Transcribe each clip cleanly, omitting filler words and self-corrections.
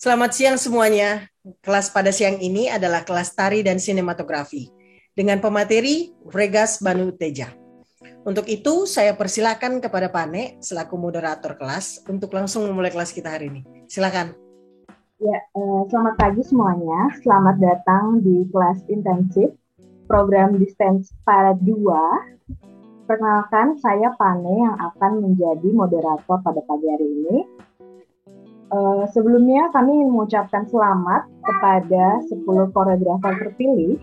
Selamat siang semuanya. Kelas pada siang ini adalah kelas tari dan sinematografi dengan pemateri Vregas Banu Teja. Untuk itu, saya persilakan kepada Pane selaku moderator kelas untuk langsung memulai kelas kita hari ini. Silakan. Ya, selamat pagi semuanya. Selamat datang di kelas intensif program Distance Para 2. Perkenalkan, saya Pane yang akan menjadi moderator pada pagi hari ini. Sebelumnya kami ingin mengucapkan selamat kepada 10 koreografer terpilih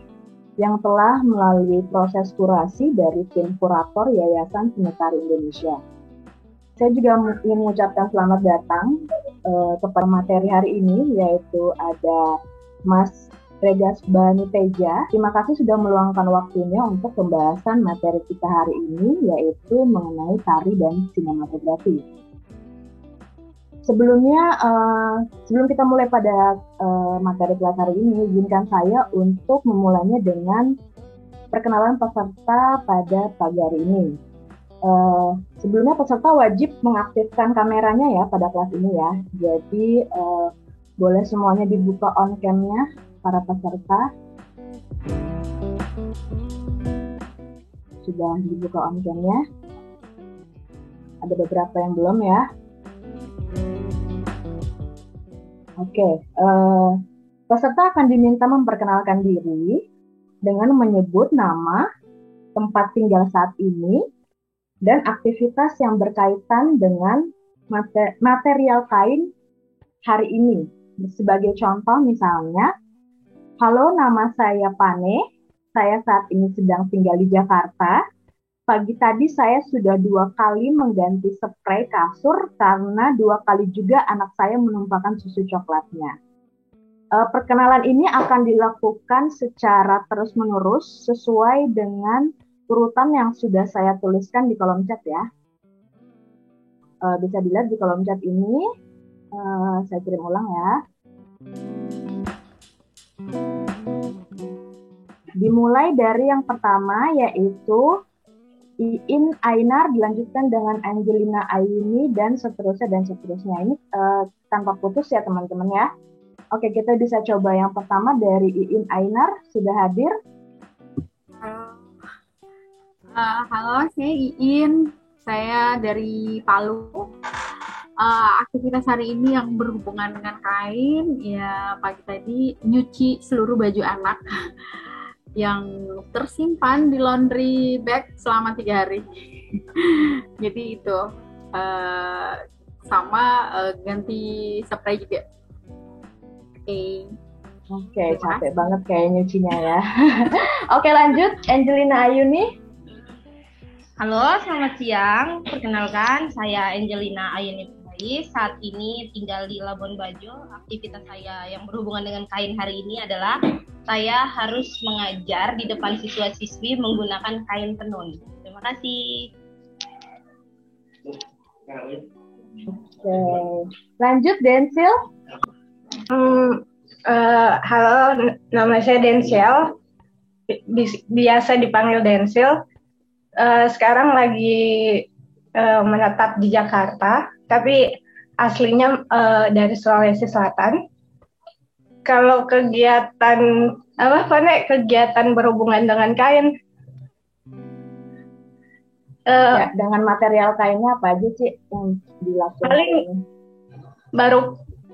yang telah melalui proses kurasi dari tim kurator Yayasan Seni Tari Indonesia. Saya juga ingin mengucapkan selamat datang kepada materi hari ini, yaitu ada Mas Vregas Banu Teja. Terima kasih sudah meluangkan waktunya untuk pembahasan materi kita hari ini, yaitu mengenai tari dan sinematografi. Sebelumnya, sebelum kita mulai pada materi kelas hari ini, izinkan saya untuk memulainya dengan perkenalan peserta pada pagi hari ini. Sebelumnya peserta wajib mengaktifkan kameranya ya pada kelas ini ya. Jadi boleh semuanya dibuka on cam-nya para peserta. Sudah dibuka on cam-nya. Ada beberapa yang belum ya. Oke, peserta akan diminta memperkenalkan diri dengan menyebut nama, tempat tinggal saat ini, dan aktivitas yang berkaitan dengan material kain hari ini. Sebagai contoh misalnya, halo, nama saya Pane, saya saat ini sedang tinggal di Jakarta. Pagi tadi saya sudah 2 kali mengganti spray kasur karena 2 kali juga anak saya menumpahkan susu coklatnya. Perkenalan ini akan dilakukan secara terus-menerus sesuai dengan urutan yang sudah saya tuliskan di kolom chat ya. Bisa dilihat di kolom chat ini. Saya kirim ulang ya. Dimulai dari yang pertama, yaitu Iin Ainar, dilanjutkan dengan Angelina Ayuni, dan seterusnya dan seterusnya. Ini tanpa putus ya teman-teman ya. Oke, kita bisa coba yang pertama dari Iin Ainar. Sudah hadir? Halo, saya Iin. Saya dari Palu. Aktivitas hari ini yang berhubungan dengan kain, ya pagi tadi nyuci seluruh baju anak yang tersimpan di laundry bag selama 3 hari. Jadi itu sama ganti spray juga. Oke, capek banget kayak nyucinya ya. Oke, lanjut Angelina Ayuni. Halo, selamat siang. Perkenalkan, saya Angelina Ayuni. Saat ini tinggal di Labuan Bajo. Aktivitas saya yang berhubungan dengan kain hari ini adalah saya harus mengajar di depan siswa-siswi menggunakan kain tenun. Terima kasih. Oke. Lanjut Densil. Halo, nama saya Densil. Biasa dipanggil Densil. Sekarang lagi menetap di Jakarta, tapi aslinya dari Sulawesi Selatan. Kalau kegiatan kegiatan berhubungan dengan kain, ya, dengan material kainnya apa aja sih yang dilakukan?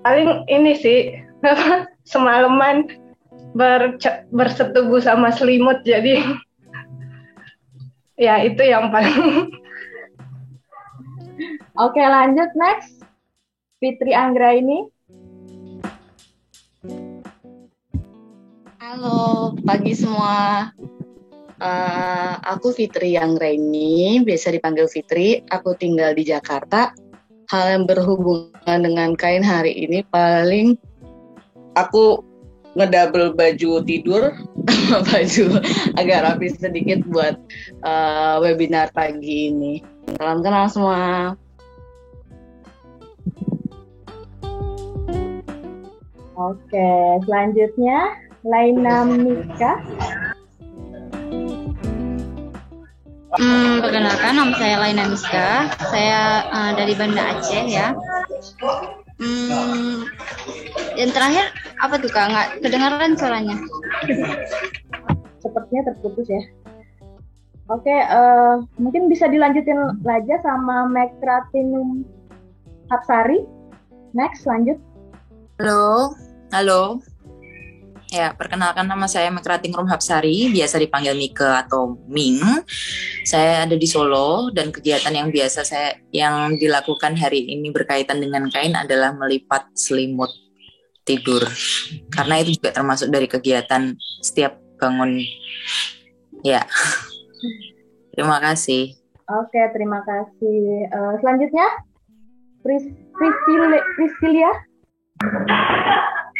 Paling ini sih semalaman bersetubuh sama selimut, jadi ya itu yang paling. Oke, lanjut next. Fitri Anggraini. Halo, pagi semua. Aku Fitri yang Reini, biasa dipanggil Fitri. Aku tinggal di Jakarta. Hal yang berhubungan dengan kain hari ini paling aku ngedouble baju tidur sama baju agak rapi sedikit buat webinar pagi ini. Salam kenal semua. Oke, selanjutnya Laina Mika. Perkenalkan, nama saya Laina Miska. Saya dari Banda Aceh ya. Yang terakhir apa tuh Kak? Nggak kedengaran suaranya. Sepertinya terputus ya. Oke, mungkin bisa dilanjutin aja sama Mekratinum Hapsari. Next, lanjut. Halo. Ya, perkenalkan nama saya Mekratinum Hapsari, biasa dipanggil Mike atau Ming. Saya ada di Solo dan kegiatan yang biasa yang dilakukan hari ini berkaitan dengan kain adalah melipat selimut tidur. Karena itu juga termasuk dari kegiatan setiap bangun. Ya. Terima kasih. Oke, terima kasih. Selanjutnya Priscilia.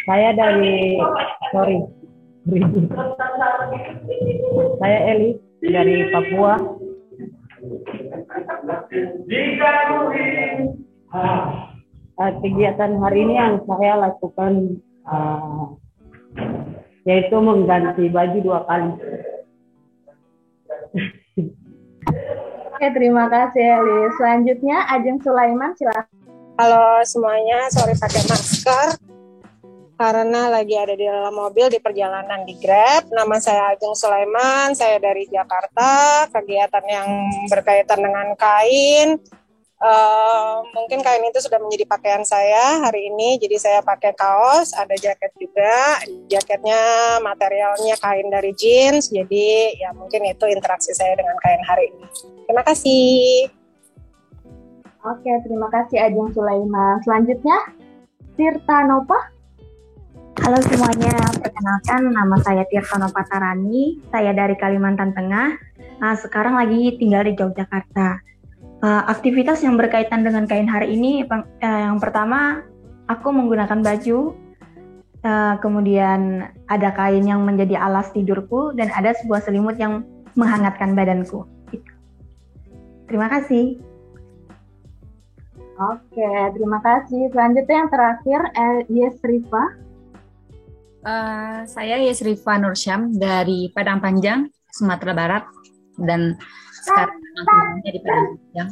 Saya saya Eli dari Papua. Kegiatan hari ini yang saya lakukan yaitu mengganti baju 2 kali. Oke, terima kasih Eli. Selanjutnya Ajeng Sulaiman, silakan. Halo semuanya, sorry pakai masker karena lagi ada di dalam mobil di perjalanan di Grab. Nama saya Ajeng Sulaiman, saya dari Jakarta. Kegiatan yang berkaitan dengan kain, mungkin kain itu sudah menjadi pakaian saya hari ini. Jadi saya pakai kaos, ada jaket juga. Jaketnya materialnya kain dari jeans. Jadi ya mungkin itu interaksi saya dengan kain hari ini. Terima kasih. Oke, terima kasih Ajeng Sulaiman. Selanjutnya Tirta Nova. Halo semuanya, perkenalkan nama saya Tirta Nova Tarani, saya dari Kalimantan Tengah. Sekarang lagi tinggal di Yogyakarta. Aktivitas yang berkaitan dengan kain hari ini, yang pertama aku menggunakan baju, kemudian ada kain yang menjadi alas tidurku, dan ada sebuah selimut yang menghangatkan badanku. Terima kasih. Oke, terima kasih. Selanjutnya yang terakhir, Yesrifa. Saya Yesrifa Nursyam dari Padang Panjang, Sumatera Barat, dan sekarang di Padang Panjang.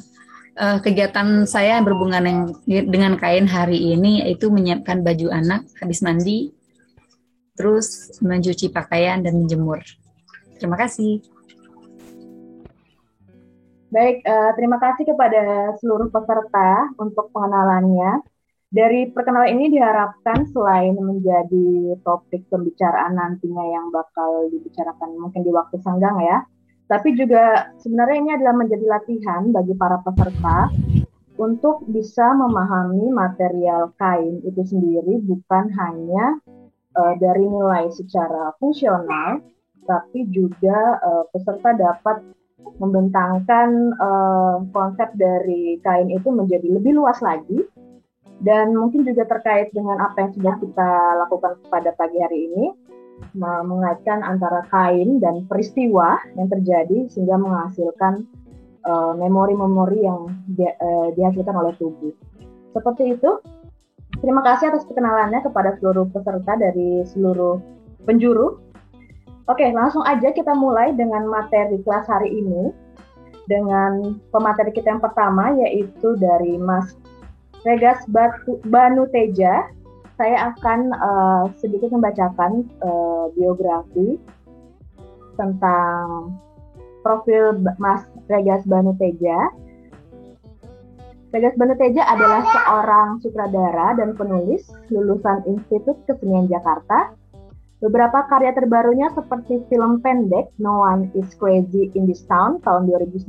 Kegiatan saya berhubungan dengan kain hari ini yaitu menyiapkan baju anak habis mandi, terus mencuci pakaian dan menjemur. Terima kasih. Baik, terima kasih kepada seluruh peserta untuk pengenalannya. Dari perkenalan ini diharapkan selain menjadi topik pembicaraan nantinya yang bakal dibicarakan mungkin di waktu senggang ya, tapi juga sebenarnya ini adalah menjadi latihan bagi para peserta untuk bisa memahami material kain itu sendiri, bukan hanya dari nilai secara fungsional, tapi juga peserta dapat membentangkan konsep dari kain itu menjadi lebih luas lagi. Dan mungkin juga terkait dengan apa yang sudah kita lakukan pada pagi hari ini, mengaitkan antara kain dan peristiwa yang terjadi sehingga menghasilkan memori-memori yang dihasilkan oleh tubuh. Seperti itu. Terima kasih atas perkenalannya kepada seluruh peserta dari seluruh penjuru. Oke, langsung aja kita mulai dengan materi kelas hari ini. Dengan pemateri kita yang pertama yaitu dari Mas Regas Banu Teja. Saya akan sedikit membacakan biografi tentang profil Mas Regas Banu Teja. Regas Banu Teja adalah seorang sutradara dan penulis lulusan Institut Kesenian Jakarta. Beberapa karya terbarunya seperti film pendek No One Is Crazy in This Town tahun 2019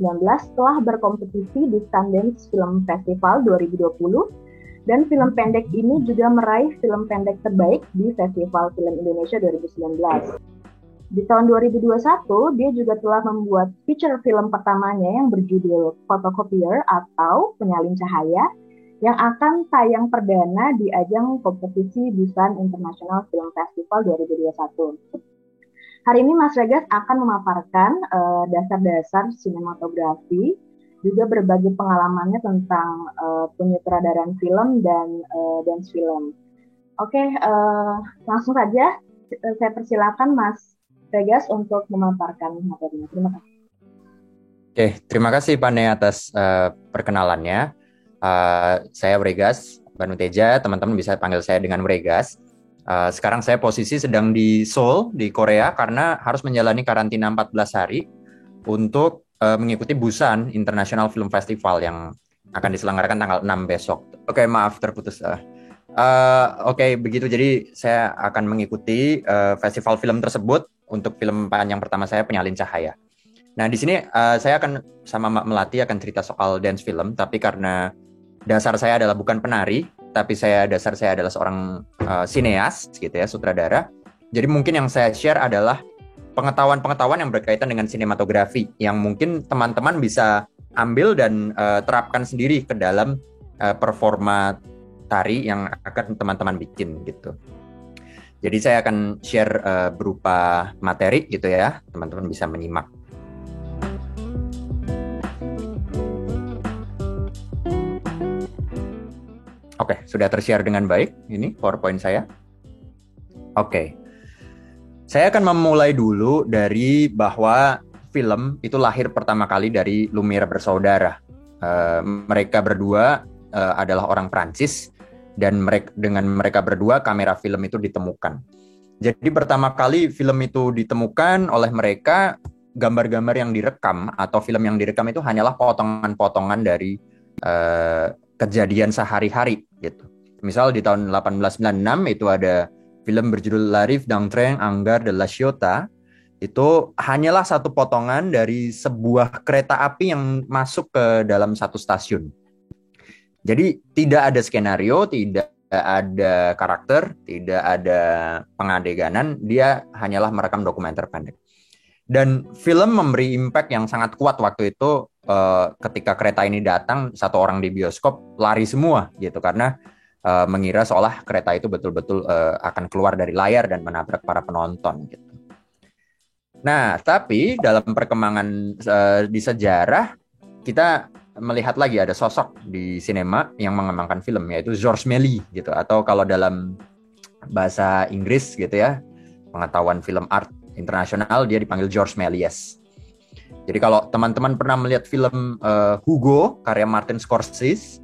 telah berkompetisi di Sundance Film Festival 2020 Dan film pendek ini juga meraih film pendek terbaik di Festival Film Indonesia 2019. Di tahun 2021, dia juga telah membuat feature film pertamanya yang berjudul Photocopier atau Penyalin Cahaya yang akan tayang perdana di ajang kompetisi Busan International Film Festival 2021. Hari ini Mas Regas akan memaparkan dasar-dasar sinematografi, juga berbagi pengalamannya tentang penyutradaraan film dan dance film. Oke, langsung saja saya persilakan Mas Regas untuk memaparkan materinya. Terima kasih. Oke, terima kasih Pane atas perkenalannya. Saya Regas Banuteja, teman-teman bisa panggil saya dengan Regas. Sekarang saya posisi sedang di Seoul, di Korea, karena harus menjalani karantina 14 hari untuk mengikuti Busan International Film Festival yang akan diselenggarakan tanggal 6 besok. Oke, maaf terputus. Oke, begitu. Jadi saya akan mengikuti festival film tersebut untuk film panjang pertama saya, Penyalin Cahaya. Nah, di sini saya akan sama Mbak Melati akan cerita soal dance film, tapi karena dasar saya adalah bukan penari, tapi dasar saya adalah seorang sineas, gitu ya, sutradara. Jadi mungkin yang saya share adalah pengetahuan-pengetahuan yang berkaitan dengan sinematografi, yang mungkin teman-teman bisa ambil dan terapkan sendiri ke dalam performa tari yang akan teman-teman bikin, gitu. Jadi saya akan share berupa materi, gitu ya, teman-teman bisa menyimak. Oke, sudah tershare dengan baik ini PowerPoint saya. Oke. Saya akan memulai dulu dari bahwa film itu lahir pertama kali dari Lumière bersaudara. Mereka berdua adalah orang Prancis dan dengan mereka berdua kamera film itu ditemukan. Jadi pertama kali film itu ditemukan oleh mereka, gambar-gambar yang direkam atau film yang direkam itu hanyalah potongan-potongan dari kejadian sehari-hari gitu. Misal di tahun 1896 itu ada film berjudul L'Arrivée d'un train en gare de La Ciotat. Itu hanyalah satu potongan dari sebuah kereta api yang masuk ke dalam satu stasiun. Jadi tidak ada skenario, tidak ada karakter, tidak ada pengadeganan, dia hanyalah merekam dokumenter pendek. Dan film memberi impact yang sangat kuat waktu itu. Ketika kereta ini datang, satu orang di bioskop lari semua gitu, karena mengira seolah kereta itu betul-betul akan keluar dari layar dan menabrak para penonton gitu. Nah, tapi dalam perkembangan di sejarah kita melihat lagi ada sosok di sinema yang mengembangkan film, yaitu Georges Méliès gitu, atau kalau dalam bahasa Inggris gitu ya, pengetahuan film art internasional, dia dipanggil Georges Méliès. Jadi kalau teman-teman pernah melihat film Hugo karya Martin Scorsese,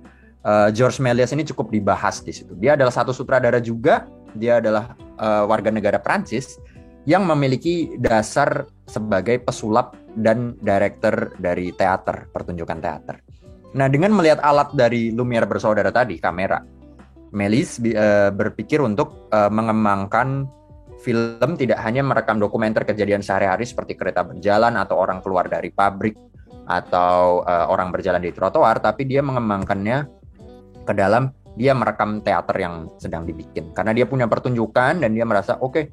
Georges Méliès ini cukup dibahas di situ. Dia adalah satu sutradara juga, dia adalah warga negara Prancis yang memiliki dasar sebagai pesulap dan director dari teater, pertunjukan teater. Nah, dengan melihat alat dari Lumière bersaudara tadi, kamera, Méliès berpikir untuk mengembangkan film tidak hanya merekam dokumenter kejadian sehari-hari seperti kereta berjalan atau orang keluar dari pabrik atau orang berjalan di trotoar, tapi dia mengembangkannya ke dalam dia merekam teater yang sedang dibikin. Karena dia punya pertunjukan dan dia merasa oke,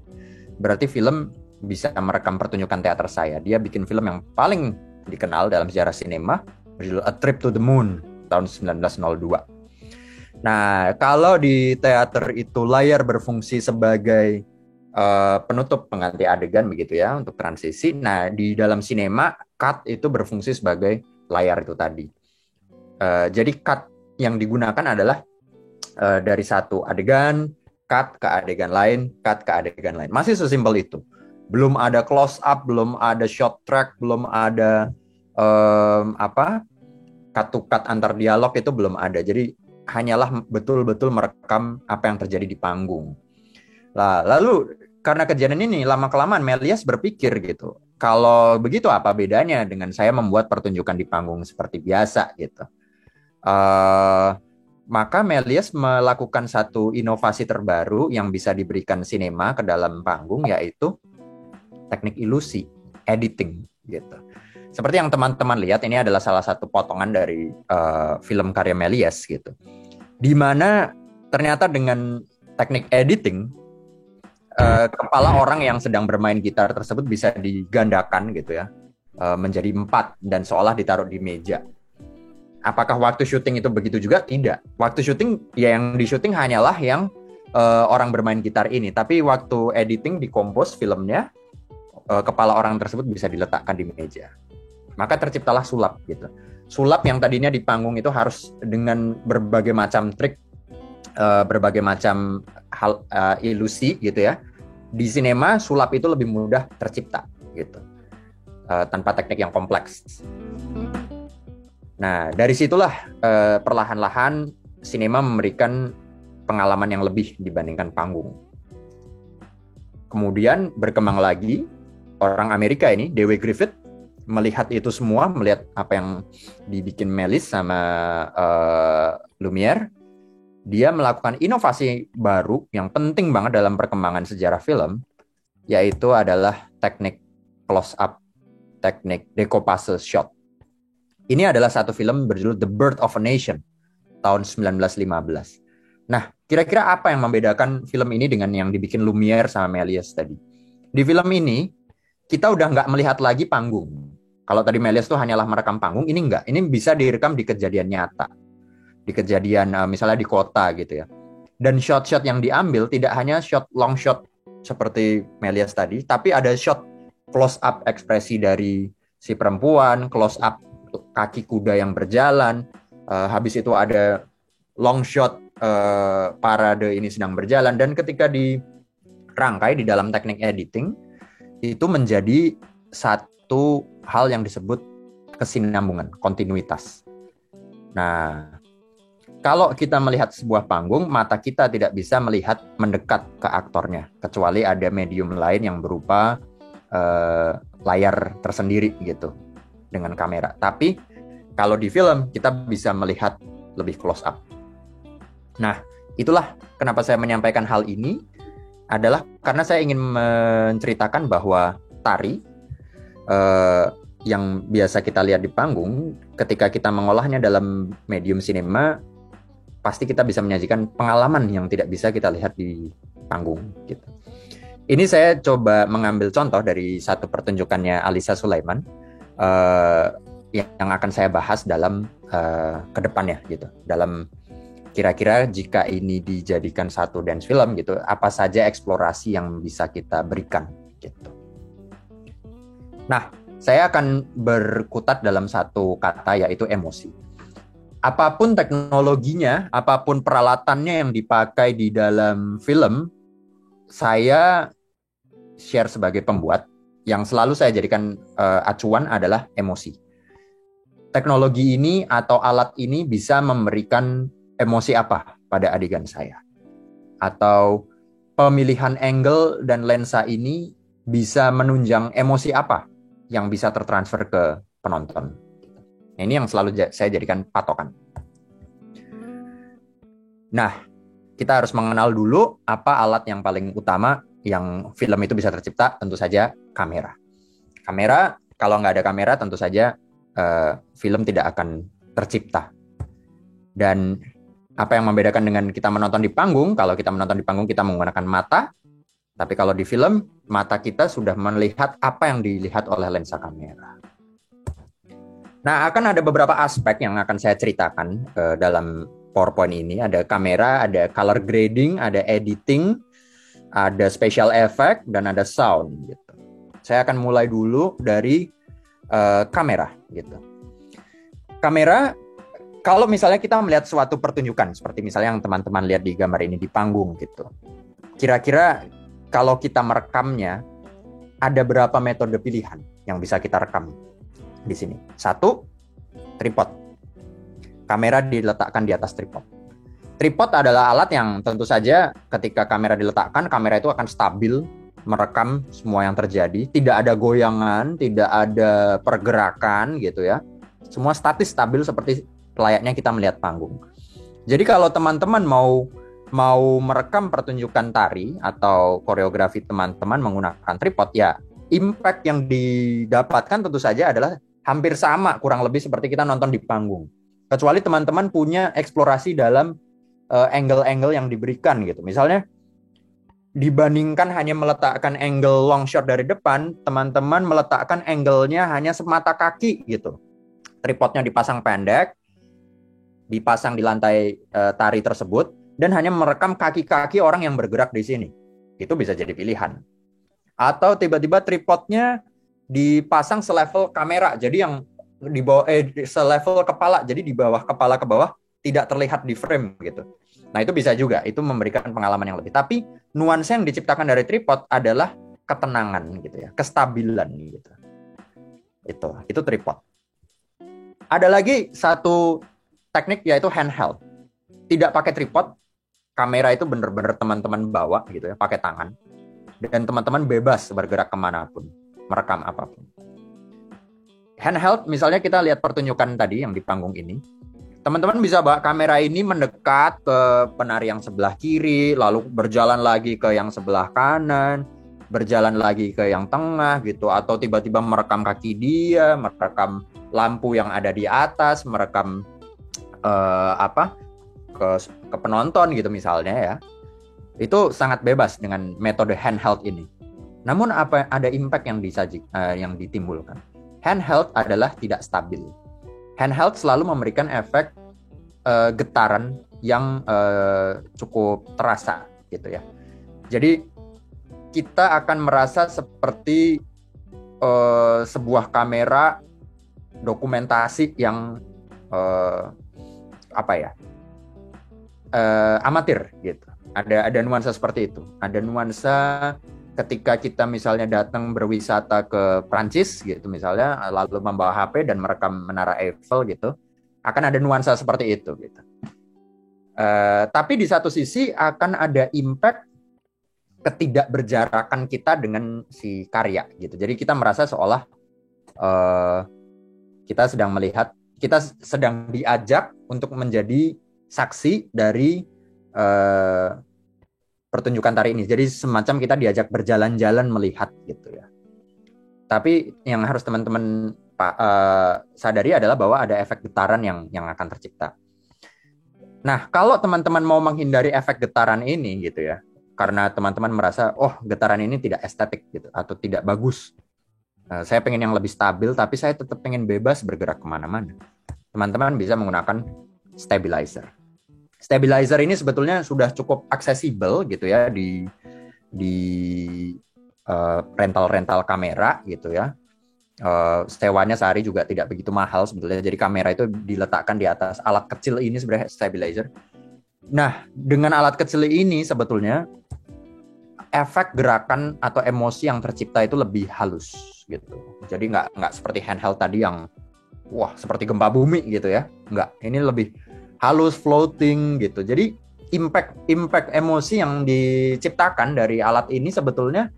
berarti film bisa merekam pertunjukan teater saya. Dia bikin film yang paling dikenal dalam sejarah sinema, berjudul A Trip to the Moon tahun 1902. Nah, kalau di teater itu layar berfungsi sebagai penutup pengganti adegan begitu ya untuk transisi. Nah, di dalam sinema cut itu berfungsi sebagai layar itu tadi. Jadi cut yang digunakan adalah dari satu adegan cut ke adegan lain, cut ke adegan lain. Masih sesimpel itu. Belum ada close up, belum ada shot track, belum ada cut to cut antar dialog, itu belum ada. Jadi hanyalah betul-betul merekam apa yang terjadi di panggung. Lalu karena kejadian ini lama-kelamaan Méliès berpikir gitu, kalau begitu apa bedanya dengan saya membuat pertunjukan di panggung seperti biasa gitu. Maka Méliès melakukan satu inovasi terbaru yang bisa diberikan sinema ke dalam panggung, yaitu teknik ilusi, editing gitu. Seperti yang teman-teman lihat, ini adalah salah satu potongan dari film karya Méliès gitu. di mana ternyata dengan teknik editing kepala orang yang sedang bermain gitar tersebut bisa digandakan gitu ya, menjadi 4 dan seolah ditaruh di meja. Apakah waktu syuting itu begitu juga? Tidak. Waktu syuting ya yang di syuting hanyalah yang orang bermain gitar ini, tapi waktu editing dikompos filmnya, kepala orang tersebut bisa diletakkan di meja. Maka terciptalah sulap gitu. Sulap yang tadinya di panggung itu harus dengan berbagai macam trik, berbagai macam hal, ilusi gitu ya. Di sinema sulap itu lebih mudah tercipta gitu, tanpa teknik yang kompleks. Nah, dari situlah perlahan-lahan sinema memberikan pengalaman yang lebih dibandingkan panggung. Kemudian berkembang lagi, orang Amerika ini, D.W. Griffith, melihat itu semua, melihat apa yang dibikin Méliès sama Lumière. Dia melakukan inovasi baru yang penting banget dalam perkembangan sejarah film, yaitu adalah teknik close-up, teknik decoupage shot. Ini adalah satu film berjudul The Birth of a Nation, tahun 1915. Nah, kira-kira apa yang membedakan film ini dengan yang dibikin Lumière sama Méliès tadi? Di film ini, kita udah nggak melihat lagi panggung. Kalau tadi Méliès tuh hanyalah merekam panggung, ini enggak. Ini bisa direkam di kejadian nyata. Di kejadian misalnya di kota gitu ya. Dan shot-shot yang diambil tidak hanya shot long shot seperti Méliès tadi, tapi ada shot close up ekspresi dari si perempuan, close up kaki kuda yang berjalan, habis itu ada long shot parade ini sedang berjalan, dan ketika dirangkai di dalam teknik editing itu menjadi satu hal yang disebut kesinambungan, kontinuitas. Nah, kalau kita melihat sebuah panggung, mata kita tidak bisa melihat mendekat ke aktornya, kecuali ada medium lain yang berupa layar tersendiri gitu, dengan kamera. Tapi kalau di film, kita bisa melihat lebih close up. Nah, itulah kenapa saya menyampaikan hal ini, adalah karena saya ingin menceritakan bahwa tari yang biasa kita lihat di panggung, ketika kita mengolahnya dalam medium sinema, pasti kita bisa menyajikan pengalaman yang tidak bisa kita lihat di panggung gitu. Ini saya coba mengambil contoh dari satu pertunjukannya Alisa Sulaiman yang akan saya bahas dalam kedepannya gitu. Dalam kira-kira jika ini dijadikan satu dance film gitu, apa saja eksplorasi yang bisa kita berikan gitu. Nah, saya akan berkutat dalam satu kata, yaitu emosi. Apapun teknologinya, apapun peralatannya yang dipakai di dalam film, saya share sebagai pembuat, yang selalu saya jadikan acuan adalah emosi. Teknologi ini atau alat ini bisa memberikan emosi apa pada adegan saya? Atau pemilihan angle dan lensa ini bisa menunjang emosi apa yang bisa tertransfer ke penonton? Nah, ini yang selalu saya jadikan patokan. Nah, kita harus mengenal dulu apa alat yang paling utama yang film itu bisa tercipta, tentu saja kamera. Kamera, kalau nggak ada kamera tentu saja film tidak akan tercipta. Dan apa yang membedakan dengan kita menonton di panggung, kalau kita menonton di panggung kita menggunakan mata, tapi kalau di film, mata kita sudah melihat apa yang dilihat oleh lensa kamera. Nah, akan ada beberapa aspek yang akan saya ceritakan dalam PowerPoint ini. Ada kamera, ada color grading, ada editing, ada special effect, dan ada sound. Gitu. Saya akan mulai dulu dari kamera. Gitu. Kamera, kalau misalnya kita melihat suatu pertunjukan, seperti misalnya yang teman-teman lihat di gambar ini di panggung, gitu. Kira-kira kalau kita merekamnya, ada berapa metode pilihan yang bisa kita rekam di sini? 1, tripod. Kamera diletakkan di atas tripod. Tripod adalah alat yang tentu saja ketika kamera diletakkan, kamera itu akan stabil merekam semua yang terjadi. Tidak ada goyangan, tidak ada pergerakan gitu ya. Semua statis stabil seperti layaknya kita melihat panggung. Jadi kalau teman-teman mau merekam pertunjukan tari atau koreografi teman-teman menggunakan tripod, ya impact yang didapatkan tentu saja adalah hampir sama kurang lebih seperti kita nonton di panggung. Kecuali teman-teman punya eksplorasi dalam angle-angle yang diberikan gitu. Misalnya dibandingkan hanya meletakkan angle long shot dari depan, teman-teman meletakkan angle-nya hanya semata kaki gitu. Tripodnya dipasang pendek, dipasang di lantai tari tersebut, dan hanya merekam kaki-kaki orang yang bergerak di sini. Itu bisa jadi pilihan. Atau tiba-tiba tripodnya dipasang selevel kamera, jadi yang di bawah selevel kepala, jadi di bawah kepala ke bawah tidak terlihat di frame gitu. Nah, itu bisa juga, itu memberikan pengalaman yang lebih. Tapi nuansa yang diciptakan dari tripod adalah ketenangan gitu ya, kestabilan gitu. Itu tripod. Ada lagi satu teknik yaitu handheld. Tidak pakai tripod, kamera itu benar-benar teman-teman bawa gitu ya, pakai tangan. Dan teman-teman bebas bergerak kemanapun, merekam apapun. Handheld, misalnya kita lihat pertunjukan tadi yang di panggung ini. Teman-teman bisa bawa kamera ini mendekat ke penari yang sebelah kiri, lalu berjalan lagi ke yang sebelah kanan, berjalan lagi ke yang tengah gitu, atau tiba-tiba merekam kaki dia, merekam lampu yang ada di atas, merekam ke penonton gitu misalnya ya. Itu sangat bebas dengan metode handheld ini. Namun ada impact yang ditimbulkan. Handheld adalah tidak stabil. Handheld selalu memberikan efek getaran yang cukup terasa gitu ya. Jadi kita akan merasa seperti sebuah kamera dokumentasi yang amatir gitu. Ada nuansa seperti itu. Ada nuansa ketika kita misalnya datang berwisata ke Prancis gitu misalnya, lalu membawa HP dan merekam Menara Eiffel gitu, akan ada nuansa seperti itu gitu. Tapi di satu sisi akan ada impact ketidakberjarakan kita dengan si karya gitu. Jadi kita merasa seolah kita sedang diajak untuk menjadi saksi dari pertunjukan tari ini. Jadi semacam kita diajak berjalan-jalan melihat gitu ya. Tapi yang harus teman-teman sadari adalah bahwa ada efek getaran yang akan tercipta. Nah, kalau teman-teman mau menghindari efek getaran ini gitu ya, karena teman-teman merasa, getaran ini tidak estetik gitu, atau tidak bagus. Saya pengen yang lebih stabil, tapi saya tetap pengen bebas bergerak kemana-mana. Teman-teman bisa menggunakan stabilizer. Stabilizer ini sebetulnya sudah cukup aksesibel gitu ya di rental kamera gitu ya. Sewanya sehari juga tidak begitu mahal sebetulnya. Jadi kamera itu diletakkan di atas alat kecil ini sebenarnya stabilizer. Nah, dengan alat kecil ini sebetulnya efek gerakan atau emosi yang tercipta itu lebih halus gitu. Jadi nggak seperti handheld tadi yang seperti gempa bumi gitu ya. Nggak, ini lebih halus, floating gitu. Jadi impact emosi yang diciptakan dari alat ini sebetulnya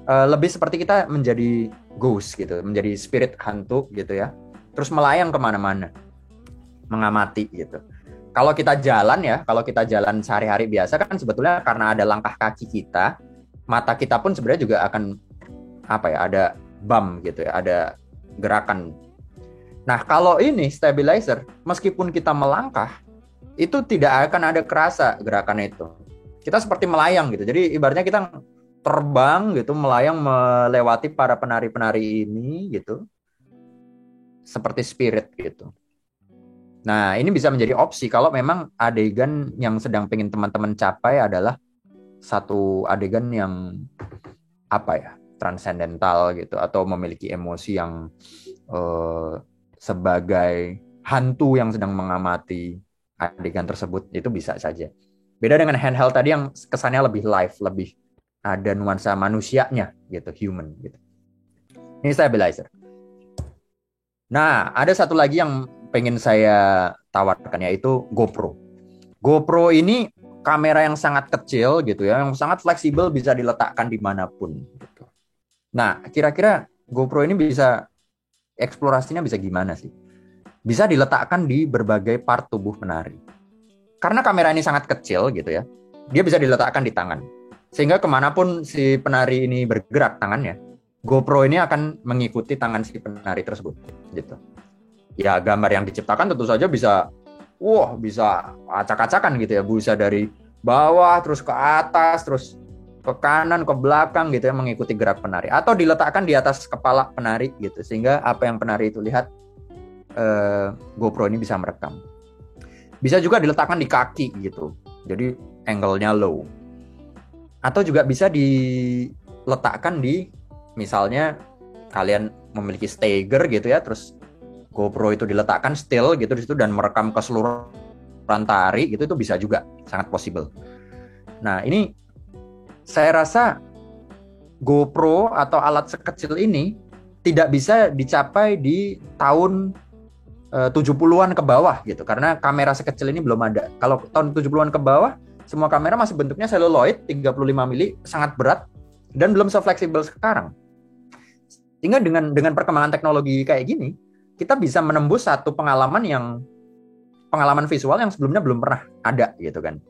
lebih seperti kita menjadi ghost gitu, menjadi spirit hantu gitu ya. Terus melayang kemana-mana, mengamati gitu. Kalau kita jalan sehari-hari biasa kan sebetulnya karena ada langkah kaki kita, mata kita pun sebenarnya juga akan ada bump gitu ya, ada gerakan. Nah, kalau ini stabilizer, meskipun kita melangkah, itu tidak akan ada kerasa gerakan itu. Kita seperti melayang gitu. Jadi ibaratnya kita terbang gitu, melayang melewati para penari-penari ini gitu. Seperti spirit gitu. Nah, ini bisa menjadi opsi kalau memang adegan yang sedang pengen teman-teman capai adalah satu adegan yang transendental gitu, atau memiliki emosi yang sebagai hantu yang sedang mengamati adegan tersebut, itu bisa saja. Beda dengan handheld tadi yang kesannya lebih live, lebih ada nuansa manusianya gitu, human gitu. Ini stabilizer. Nah, ada satu lagi yang pengen saya tawarkan, yaitu GoPro. GoPro ini kamera yang sangat kecil gitu ya, yang sangat fleksibel, bisa diletakkan dimanapun gitu. Nah, kira-kira GoPro ini bisa, eksplorasinya bisa gimana sih? Bisa diletakkan di berbagai part tubuh penari. Karena kamera ini sangat kecil gitu ya, dia bisa diletakkan di tangan. Sehingga kemanapun si penari ini bergerak tangannya, GoPro ini akan mengikuti tangan si penari tersebut gitu. Ya, gambar yang diciptakan tentu saja bisa wah bisa acak-acakan gitu ya, bisa dari bawah terus ke atas, terus ke kanan, ke belakang gitu ya, mengikuti gerak penari, atau diletakkan di atas kepala penari gitu, sehingga apa yang penari itu lihat, GoPro ini bisa merekam. Bisa juga diletakkan di kaki gitu, jadi angle-nya low. Atau juga bisa diletakkan di, misalnya kalian memiliki stager gitu ya, terus GoPro itu diletakkan still gitu di situ dan merekam keseluruhan tari gitu, itu bisa juga, sangat possible. Nah, ini saya rasa GoPro atau alat sekecil ini tidak bisa dicapai di tahun 70-an ke bawah gitu, karena kamera sekecil ini belum ada. Kalau tahun 70-an ke bawah, semua kamera masih bentuknya celluloid 35 mili, sangat berat dan belum se-fleksibel sekarang. Sehingga dengan perkembangan teknologi kayak gini, kita bisa menembus satu pengalaman visual yang sebelumnya belum pernah ada gitu kan.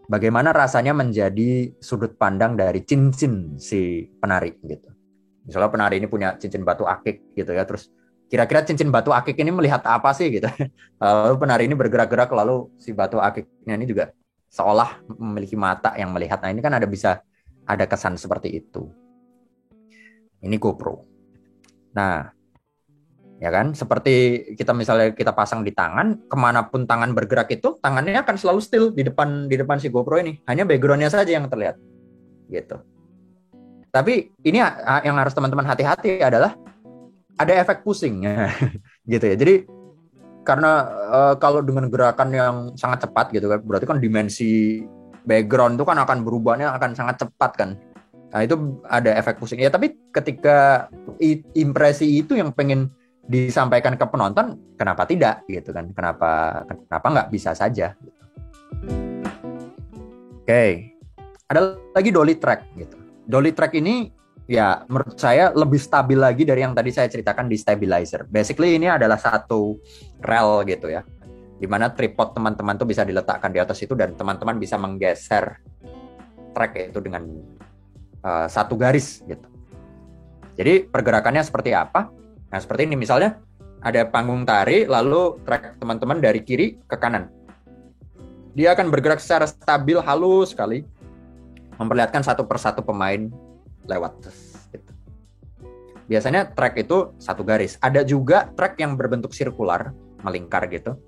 Bagaimana rasanya menjadi sudut pandang dari cincin si penari gitu. Misalnya penari ini punya cincin batu akik gitu ya, terus kira-kira cincin batu akik ini melihat apa sih gitu. Lalu penari ini bergerak-gerak, lalu si batu akiknya ini juga seolah memiliki mata yang melihat. Nah, ini kan bisa ada kesan seperti itu. Ini GoPro. Nah, ya kan, seperti misalnya kita pasang di tangan, kemanapun tangan bergerak itu, tangannya akan selalu still di depan si GoPro ini. Hanya backgroundnya saja yang terlihat, gitu. Tapi ini yang harus teman-teman hati-hati adalah ada efek pusingnya, gitu ya. Jadi karena kalau dengan gerakan yang sangat cepat gitu kan, berarti kan dimensi background itu kan akan berubahnya akan sangat cepat kan. Nah, itu ada efek pusing. Ya, tapi ketika impresi itu yang pengen disampaikan ke penonton, kenapa tidak gitu kan? Kenapa nggak bisa saja? Gitu. Oke. Ada lagi dolly track gitu. Dolly track ini ya menurut saya lebih stabil lagi dari yang tadi saya ceritakan di stabilizer. Basically ini adalah satu rel gitu ya, dimana tripod teman-teman tuh bisa diletakkan di atas itu dan teman-teman bisa menggeser track itu dengan satu garis gitu. Jadi pergerakannya seperti apa? Nah, seperti ini misalnya ada panggung tari, lalu track teman-teman dari kiri ke kanan. Dia akan bergerak secara stabil, halus sekali, memperlihatkan satu persatu pemain lewat. Gitu. Biasanya track itu satu garis. Ada juga track yang berbentuk sirkular, melingkar gitu,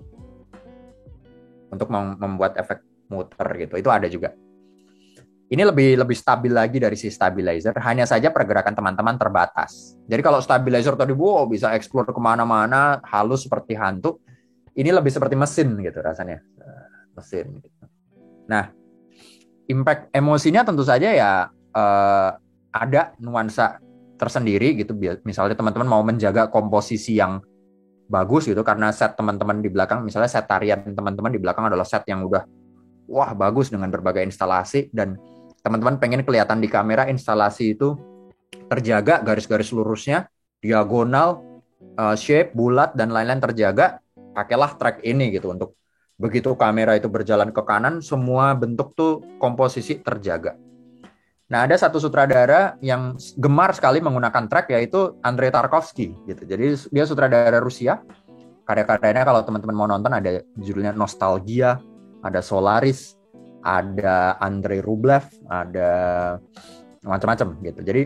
untuk membuat efek muter gitu. Itu ada juga. Ini lebih stabil lagi dari si stabilizer. Hanya saja pergerakan teman-teman terbatas. Jadi kalau stabilizer tadi bisa explore kemana-mana, halus seperti hantu. Ini lebih seperti mesin gitu rasanya. Mesin gitu. Nah, impact emosinya tentu saja ya ada nuansa tersendiri gitu. Misalnya teman-teman mau menjaga komposisi yang bagus gitu, karena set teman-teman di belakang, misalnya set tarian teman-teman di belakang adalah set yang udah bagus dengan berbagai instalasi, dan teman-teman pengen kelihatan di kamera instalasi itu terjaga, garis-garis lurusnya, diagonal, shape, bulat, dan lain-lain terjaga. Pakailah track ini gitu, untuk begitu kamera itu berjalan ke kanan, semua bentuk tuh komposisi terjaga. Nah, ada satu sutradara yang gemar sekali menggunakan track, yaitu Andrei Tarkovsky gitu. Jadi dia sutradara Rusia. Karya-karyanya kalau teman-teman mau nonton ada judulnya Nostalgia, ada Solaris, ada Andrei Rublev, ada macam-macam gitu. Jadi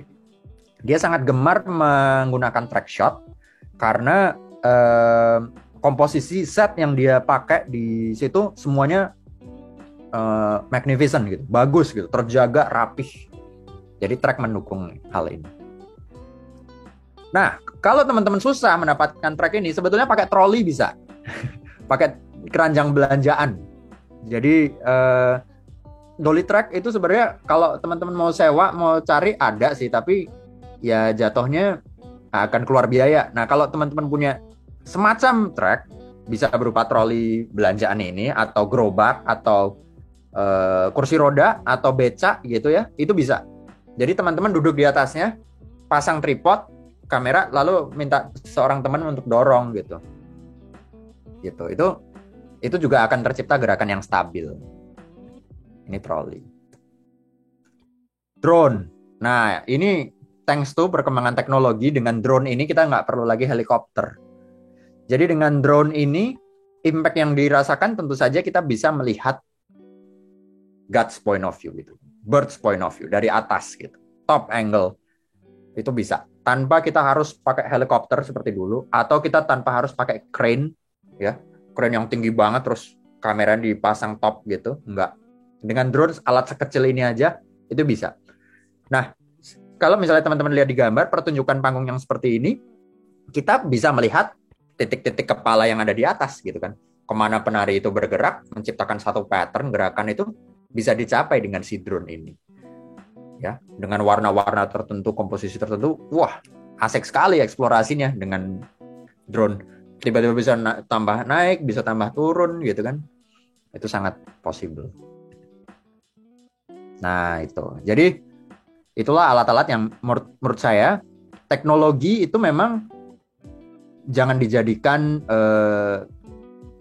dia sangat gemar menggunakan track shot karena komposisi set yang dia pakai di situ semuanya magnificent gitu, bagus gitu, terjaga rapih. Jadi track mendukung hal ini. Nah, kalau teman-teman susah mendapatkan track ini, sebetulnya pakai troli bisa, pakai keranjang belanjaan. Jadi dolly track itu sebenarnya kalau teman-teman mau sewa, mau cari ada sih, tapi ya jatuhnya akan keluar biaya. Nah, kalau teman-teman punya semacam track, bisa berupa troli belanjaan ini, atau gerobak, atau kursi roda, atau becak gitu ya, itu bisa. Jadi teman-teman duduk di atasnya, pasang tripod, kamera, lalu minta seorang teman untuk dorong gitu. Gitu. Itu juga akan tercipta gerakan yang stabil. Ini troli. Drone. Nah, ini thanks to perkembangan teknologi, dengan drone ini kita nggak perlu lagi helikopter. Jadi dengan drone ini impact yang dirasakan tentu saja kita bisa melihat God's point of view gitu, bird's point of view dari atas gitu, top angle itu bisa tanpa kita harus pakai helikopter seperti dulu, atau kita tanpa harus pakai crane ya, crane yang tinggi banget terus kamera dipasang top gitu, enggak. Dengan drone alat sekecil ini aja itu bisa. Nah, kalau misalnya teman-teman lihat di gambar pertunjukan panggung yang seperti ini, kita bisa melihat titik-titik kepala yang ada di atas gitu kan. Kemana penari itu bergerak, menciptakan satu pattern gerakan itu bisa dicapai dengan si drone ini. Ya, dengan warna-warna tertentu, komposisi tertentu, wah, asik sekali eksplorasinya dengan drone. Tiba-tiba bisa tambah naik, bisa tambah turun gitu kan. Itu sangat possible. Nah, itu. Jadi itulah alat-alat yang menurut saya teknologi itu memang jangan dijadikan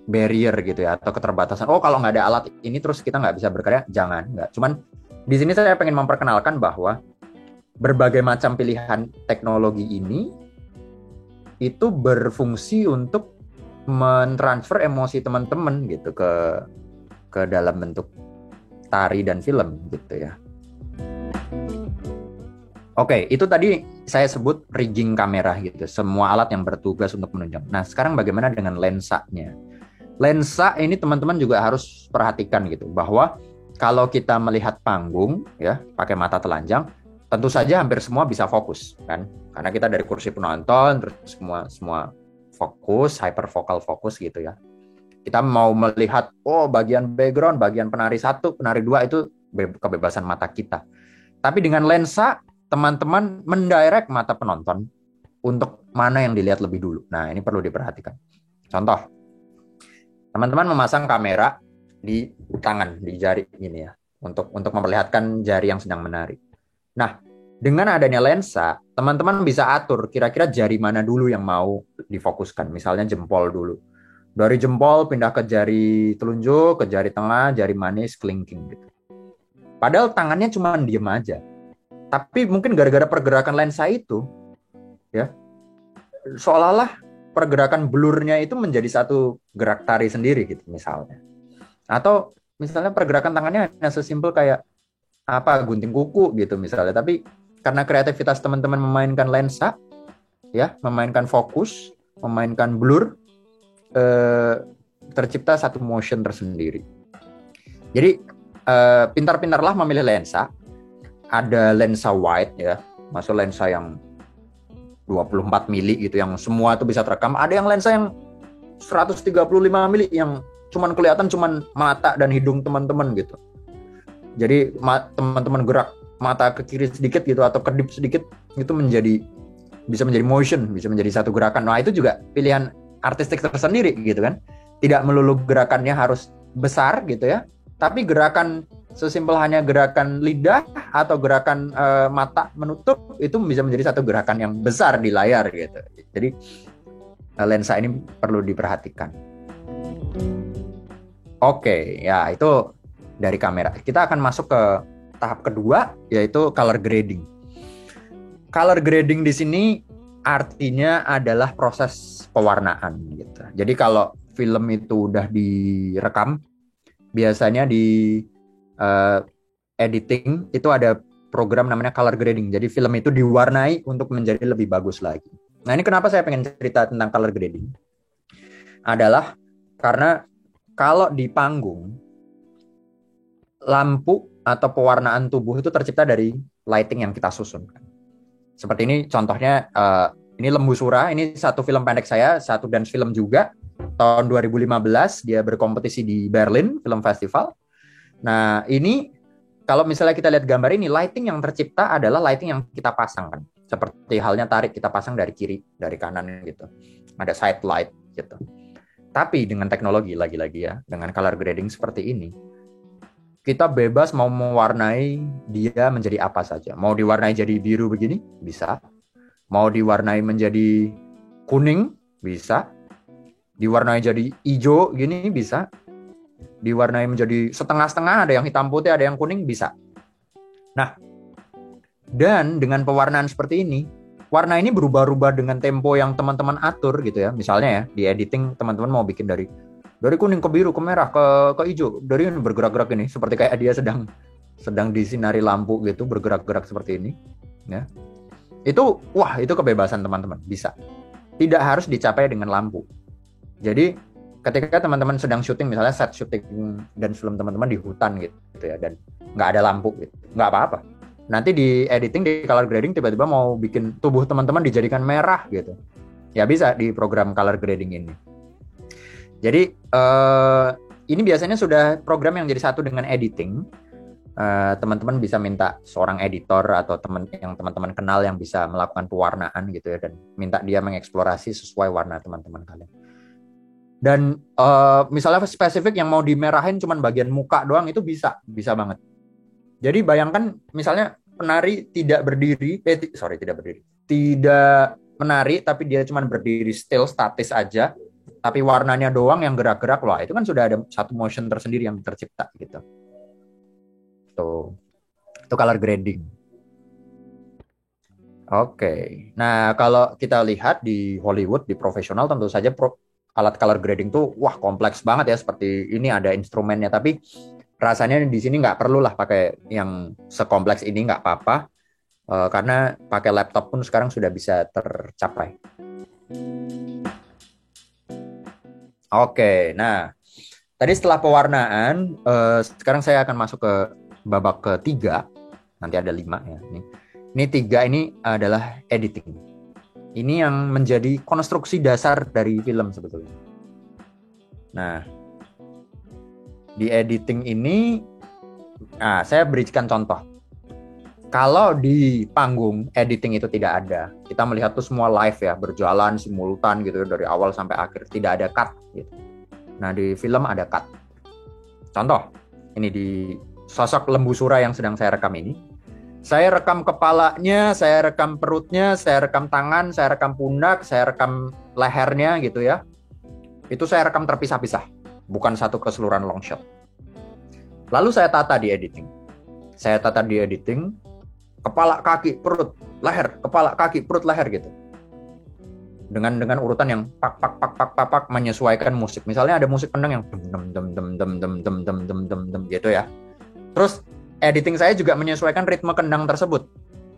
barrier gitu ya, atau keterbatasan. Oh, kalau nggak ada alat ini terus kita nggak bisa berkarya, jangan. Nggak. Cuman di sini saya pengen memperkenalkan bahwa berbagai macam pilihan teknologi ini itu berfungsi untuk mentransfer emosi teman-teman gitu ke dalam bentuk tari dan film gitu ya. Oke, itu tadi saya sebut rigging kamera gitu, semua alat yang bertugas untuk menunjang. Nah, sekarang bagaimana dengan lensanya? Lensa ini teman-teman juga harus perhatikan gitu, bahwa kalau kita melihat panggung ya pakai mata telanjang, tentu saja hampir semua bisa fokus kan, karena kita dari kursi penonton terus semua fokus, hyperfocal fokus gitu ya. Kita mau melihat bagian background, bagian penari 1, penari 2 itu kebebasan mata kita. Tapi dengan lensa teman-teman mendirect mata penonton untuk mana yang dilihat lebih dulu. Nah, ini perlu diperhatikan. Contoh, teman-teman memasang kamera di tangan, di jari ini ya, untuk memperlihatkan jari yang sedang menari. Nah, dengan adanya lensa, teman-teman bisa atur kira-kira jari mana dulu yang mau difokuskan. Misalnya jempol dulu. Dari jempol pindah ke jari telunjuk, ke jari tengah, jari manis, kelingking gitu. Padahal tangannya cuma diem aja. Tapi mungkin gara-gara pergerakan lensa itu, ya, seolah-olah pergerakan blurnya itu menjadi satu gerak tari sendiri gitu misalnya. Atau misalnya pergerakan tangannya hanya sesimpel kayak gunting kuku gitu misalnya. Tapi karena kreativitas teman-teman memainkan lensa, ya, memainkan fokus, memainkan blur, tercipta satu motion tersendiri. Jadi pintar-pintarlah memilih lensa. Ada lensa wide ya, masuk lensa yang 24 mili gitu, yang semua itu bisa terekam. Ada yang lensa yang 135 mili yang cuman kelihatan cuman mata dan hidung teman-teman gitu. Jadi teman-teman gerak mata ke kiri sedikit gitu atau kedip sedikit, itu bisa menjadi motion, bisa menjadi satu gerakan. Nah, itu juga pilihan artistik tersendiri gitu kan. Tidak melulu gerakannya harus besar gitu ya, tapi gerakan sesimpel hanya gerakan lidah atau gerakan mata menutup itu bisa menjadi satu gerakan yang besar di layar gitu. Jadi lensa ini perlu diperhatikan. Oke, ya itu dari kamera. Kita akan masuk ke tahap kedua, yaitu color grading. Color grading di sini artinya adalah proses pewarnaan gitu. Jadi kalau film itu udah direkam, biasanya di editing itu ada program namanya color grading. Jadi film itu diwarnai untuk menjadi lebih bagus lagi. Nah, ini kenapa saya pengen cerita tentang color grading? Adalah karena kalau di panggung, lampu atau pewarnaan tubuh itu tercipta dari lighting yang kita susun. Seperti ini contohnya, ini Lembu Sura, ini satu film pendek saya, satu dance film juga, tahun 2015, dia berkompetisi di Berlin Film Festival. Nah, ini kalau misalnya kita lihat gambar ini, lighting yang tercipta adalah lighting yang kita pasangkan. Seperti halnya tarik, kita pasang dari kiri, dari kanan gitu. Ada side light gitu. Tapi dengan teknologi, lagi-lagi ya, dengan color grading seperti ini, kita bebas mau mewarnai dia menjadi apa saja. Mau diwarnai jadi biru begini, bisa. Mau diwarnai menjadi kuning, bisa. Diwarnai jadi hijau gini, bisa. Diwarnai menjadi setengah-setengah, ada yang hitam putih, ada yang kuning, bisa. Nah, dan dengan pewarnaan seperti ini, warna ini berubah-ubah dengan tempo yang teman-teman atur gitu ya. Misalnya ya, di editing teman-teman mau bikin dari Dari kuning ke biru, ke merah, ke hijau. Dari ini bergerak-gerak ini, seperti kayak dia sedang disinari lampu gitu, bergerak-gerak seperti ini. Ya. Itu kebebasan teman-teman, bisa. Tidak harus dicapai dengan lampu. Jadi ketika teman-teman sedang syuting, misalnya set syuting dan film teman-teman di hutan gitu ya, dan nggak ada lampu gitu, nggak apa-apa. Nanti di editing, di color grading, tiba-tiba mau bikin tubuh teman-teman dijadikan merah gitu, ya bisa di program color grading ini. Jadi ini biasanya sudah program yang jadi satu dengan editing. Teman-teman bisa minta seorang editor atau teman-teman kenal yang bisa melakukan pewarnaan gitu ya, dan minta dia mengeksplorasi sesuai warna teman-teman kalian. Dan misalnya spesifik yang mau dimerahin cuman bagian muka doang, itu bisa banget. Jadi bayangkan misalnya penari tidak menari tapi dia cuman berdiri still, statis aja, tapi warnanya doang yang gerak-gerak, wah itu kan sudah ada satu motion tersendiri yang tercipta gitu. Itu color grading. Oke. Nah, kalau kita lihat di Hollywood, di profesional, tentu saja alat color grading tuh kompleks banget ya, seperti ini ada instrumennya, tapi rasanya di sini nggak perlu lah pakai yang sekompleks ini, nggak apa-apa, karena pakai laptop pun sekarang sudah bisa tercapai. Oke, nah tadi setelah pewarnaan, sekarang saya akan masuk ke babak ketiga. Nanti ada 5 ya. Ini 3 ini adalah editing. Ini yang menjadi konstruksi dasar dari film sebetulnya. Nah, di editing ini, saya berikan contoh. Kalau di panggung editing itu tidak ada, kita melihat tuh semua live ya, berjalan simultan gitu dari awal sampai akhir, tidak ada cut gitu. Nah, di film ada cut. Contoh, ini di sosok Lembu Sura yang sedang saya rekam ini. Saya rekam kepalanya, saya rekam perutnya, saya rekam tangan, saya rekam pundak, saya rekam lehernya gitu ya. Itu saya rekam terpisah-pisah, bukan satu keseluruhan long shot. Lalu saya tata di editing. Kepala, kaki, perut, leher, kepala, kaki, perut, leher gitu. Dengan urutan yang pak menyesuaikan musik. Misalnya ada musik kendang yang dem gitu ya. Terus editing saya juga menyesuaikan ritme kendang tersebut.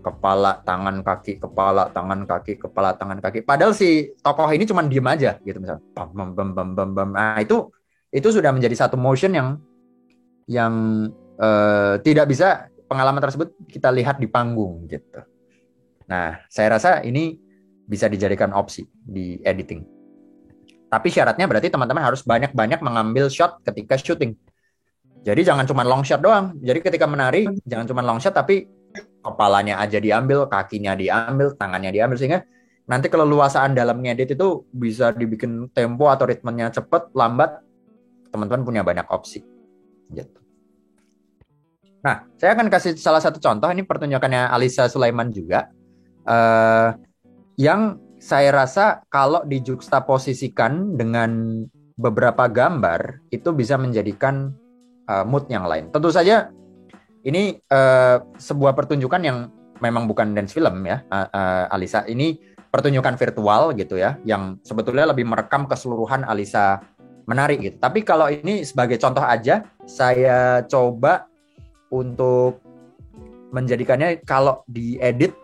Kepala, tangan, kaki, kepala, tangan, kaki, kepala, tangan, kaki. Padahal si tokoh ini cuma diem aja gitu misalnya. Nah, itu sudah menjadi satu motion yang tidak bisa pengalaman tersebut kita lihat di panggung gitu. Nah, saya rasa ini bisa dijadikan opsi di editing. Tapi syaratnya berarti teman-teman harus banyak-banyak mengambil shot ketika syuting. Jadi jangan cuma long shot doang. Jadi ketika menari jangan cuma long shot, tapi kepalanya aja diambil, kakinya diambil, tangannya diambil, sehingga nanti keleluasaan dalam ngedit itu bisa dibikin tempo atau ritmenya cepat, lambat. Teman-teman punya banyak opsi. Gitu. Nah, saya akan kasih salah satu contoh. Ini pertunjukannya Alisa Sulaiman juga. Yang saya rasa kalau dijuxtaposisikan dengan beberapa gambar, itu bisa menjadikan mood yang lain. Tentu saja ini sebuah pertunjukan yang memang bukan dance film ya, Alisa. Ini pertunjukan virtual gitu ya, yang sebetulnya lebih merekam keseluruhan Alisa menari gitu. Tapi kalau ini sebagai contoh aja, saya coba untuk menjadikannya kalau diedit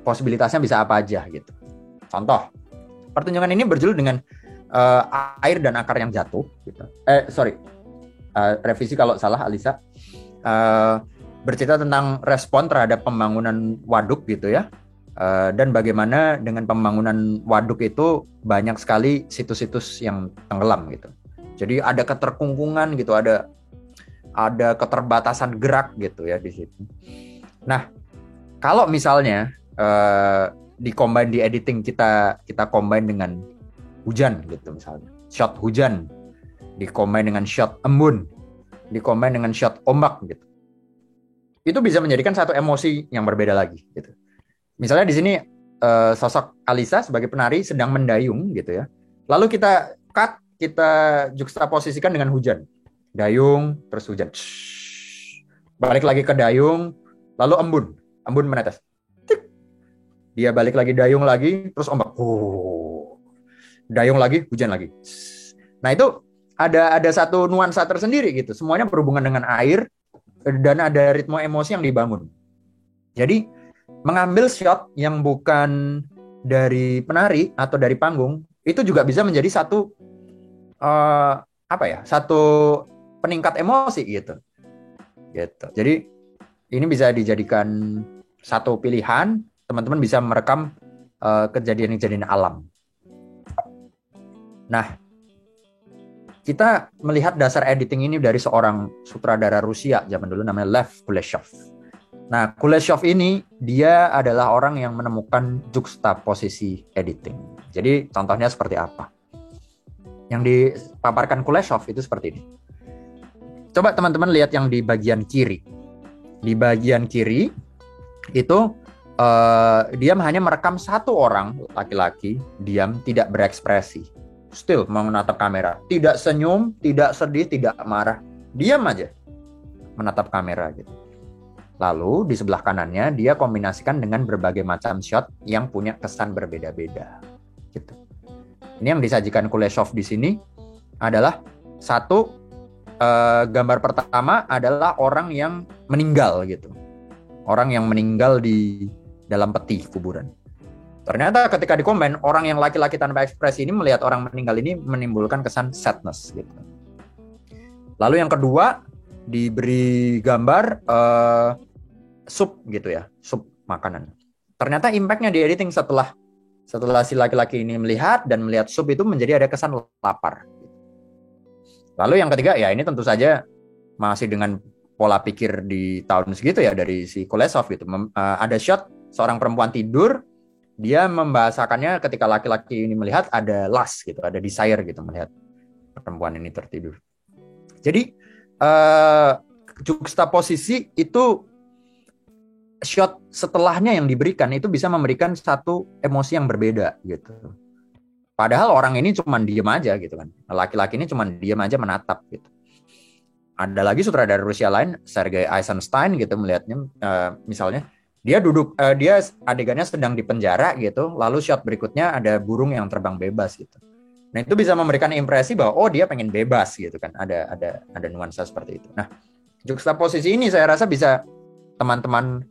posibilitasnya bisa apa aja gitu. Contoh, pertunjukan ini berjudul dengan air dan akar yang jatuh gitu. Revisi kalau salah Alisa. Bercerita tentang respon terhadap pembangunan waduk gitu ya. Dan bagaimana dengan pembangunan waduk itu banyak sekali situs-situs yang tenggelam gitu. Jadi ada keterkungkungan gitu, ada keterbatasan gerak gitu ya di situ. Nah, kalau misalnya di-combine di editing kita combine dengan hujan gitu misalnya. Shot hujan di-combine dengan shot embun, di-combine dengan shot ombak gitu. Itu bisa menjadikan satu emosi yang berbeda lagi gitu. Misalnya di sini sosok Alisa sebagai penari sedang mendayung gitu ya. Lalu kita cut, kita juxtaposisikan dengan hujan. Dayung, terus hujan. Balik lagi ke dayung, lalu embun menetes. Dia balik lagi dayung lagi, terus ombak. Dayung lagi, hujan lagi. Nah, itu ada satu nuansa tersendiri gitu. Semuanya berhubungan dengan air dan ada ritme emosi yang dibangun. Jadi mengambil shot yang bukan dari penari atau dari panggung itu juga bisa menjadi satu satu peningkat emosi gitu. Jadi ini bisa dijadikan satu pilihan, teman-teman bisa merekam kejadian-kejadian alam. Nah, kita melihat dasar editing ini dari seorang sutradara Rusia zaman dulu namanya Lev Kuleshov. Nah, Kuleshov ini dia adalah orang yang menemukan juxtaposisi editing. Jadi contohnya seperti apa? Yang dipaparkan Kuleshov itu seperti ini. Coba teman-teman lihat yang di bagian kiri. Di bagian kiri itu dia hanya merekam satu orang laki-laki diam, tidak berekspresi. Still menatap kamera, tidak senyum, tidak sedih, tidak marah, diam aja menatap kamera gitu. Lalu di sebelah kanannya dia kombinasikan dengan berbagai macam shot yang punya kesan berbeda-beda gitu. Ini yang disajikan Kuleshov di sini adalah satu gambar pertama adalah orang yang meninggal gitu, orang yang meninggal di dalam peti kuburan. Ternyata ketika dikomen, orang yang laki-laki tanpa ekspresi ini melihat orang meninggal ini menimbulkan kesan sadness gitu. Lalu yang kedua diberi gambar sup gitu ya, sup makanan. Ternyata impact-nya di editing setelah si laki-laki ini melihat sup itu menjadi ada kesan lapar. Lalu yang ketiga ya ini tentu saja masih dengan pola pikir di tahun segitu ya dari si Kuleshov gitu. Ada shot seorang perempuan tidur. Dia membahasakannya ketika laki-laki ini melihat ada lust gitu, ada desire gitu melihat perempuan ini tertidur. Jadi juxtaposisi itu shot setelahnya yang diberikan itu bisa memberikan satu emosi yang berbeda gitu. Padahal orang ini cuma diem aja gitu kan. Laki-laki ini cuma diem aja menatap gitu. Ada lagi sutradara Rusia lain, Sergei Eisenstein gitu melihatnya misalnya dia duduk, dia adegannya sedang di penjara gitu, lalu shot berikutnya ada burung yang terbang bebas gitu. Nah itu bisa memberikan impresi bahwa oh dia pengen bebas gitu kan, ada nuansa seperti itu. Nah juxtaposisi ini saya rasa bisa teman-teman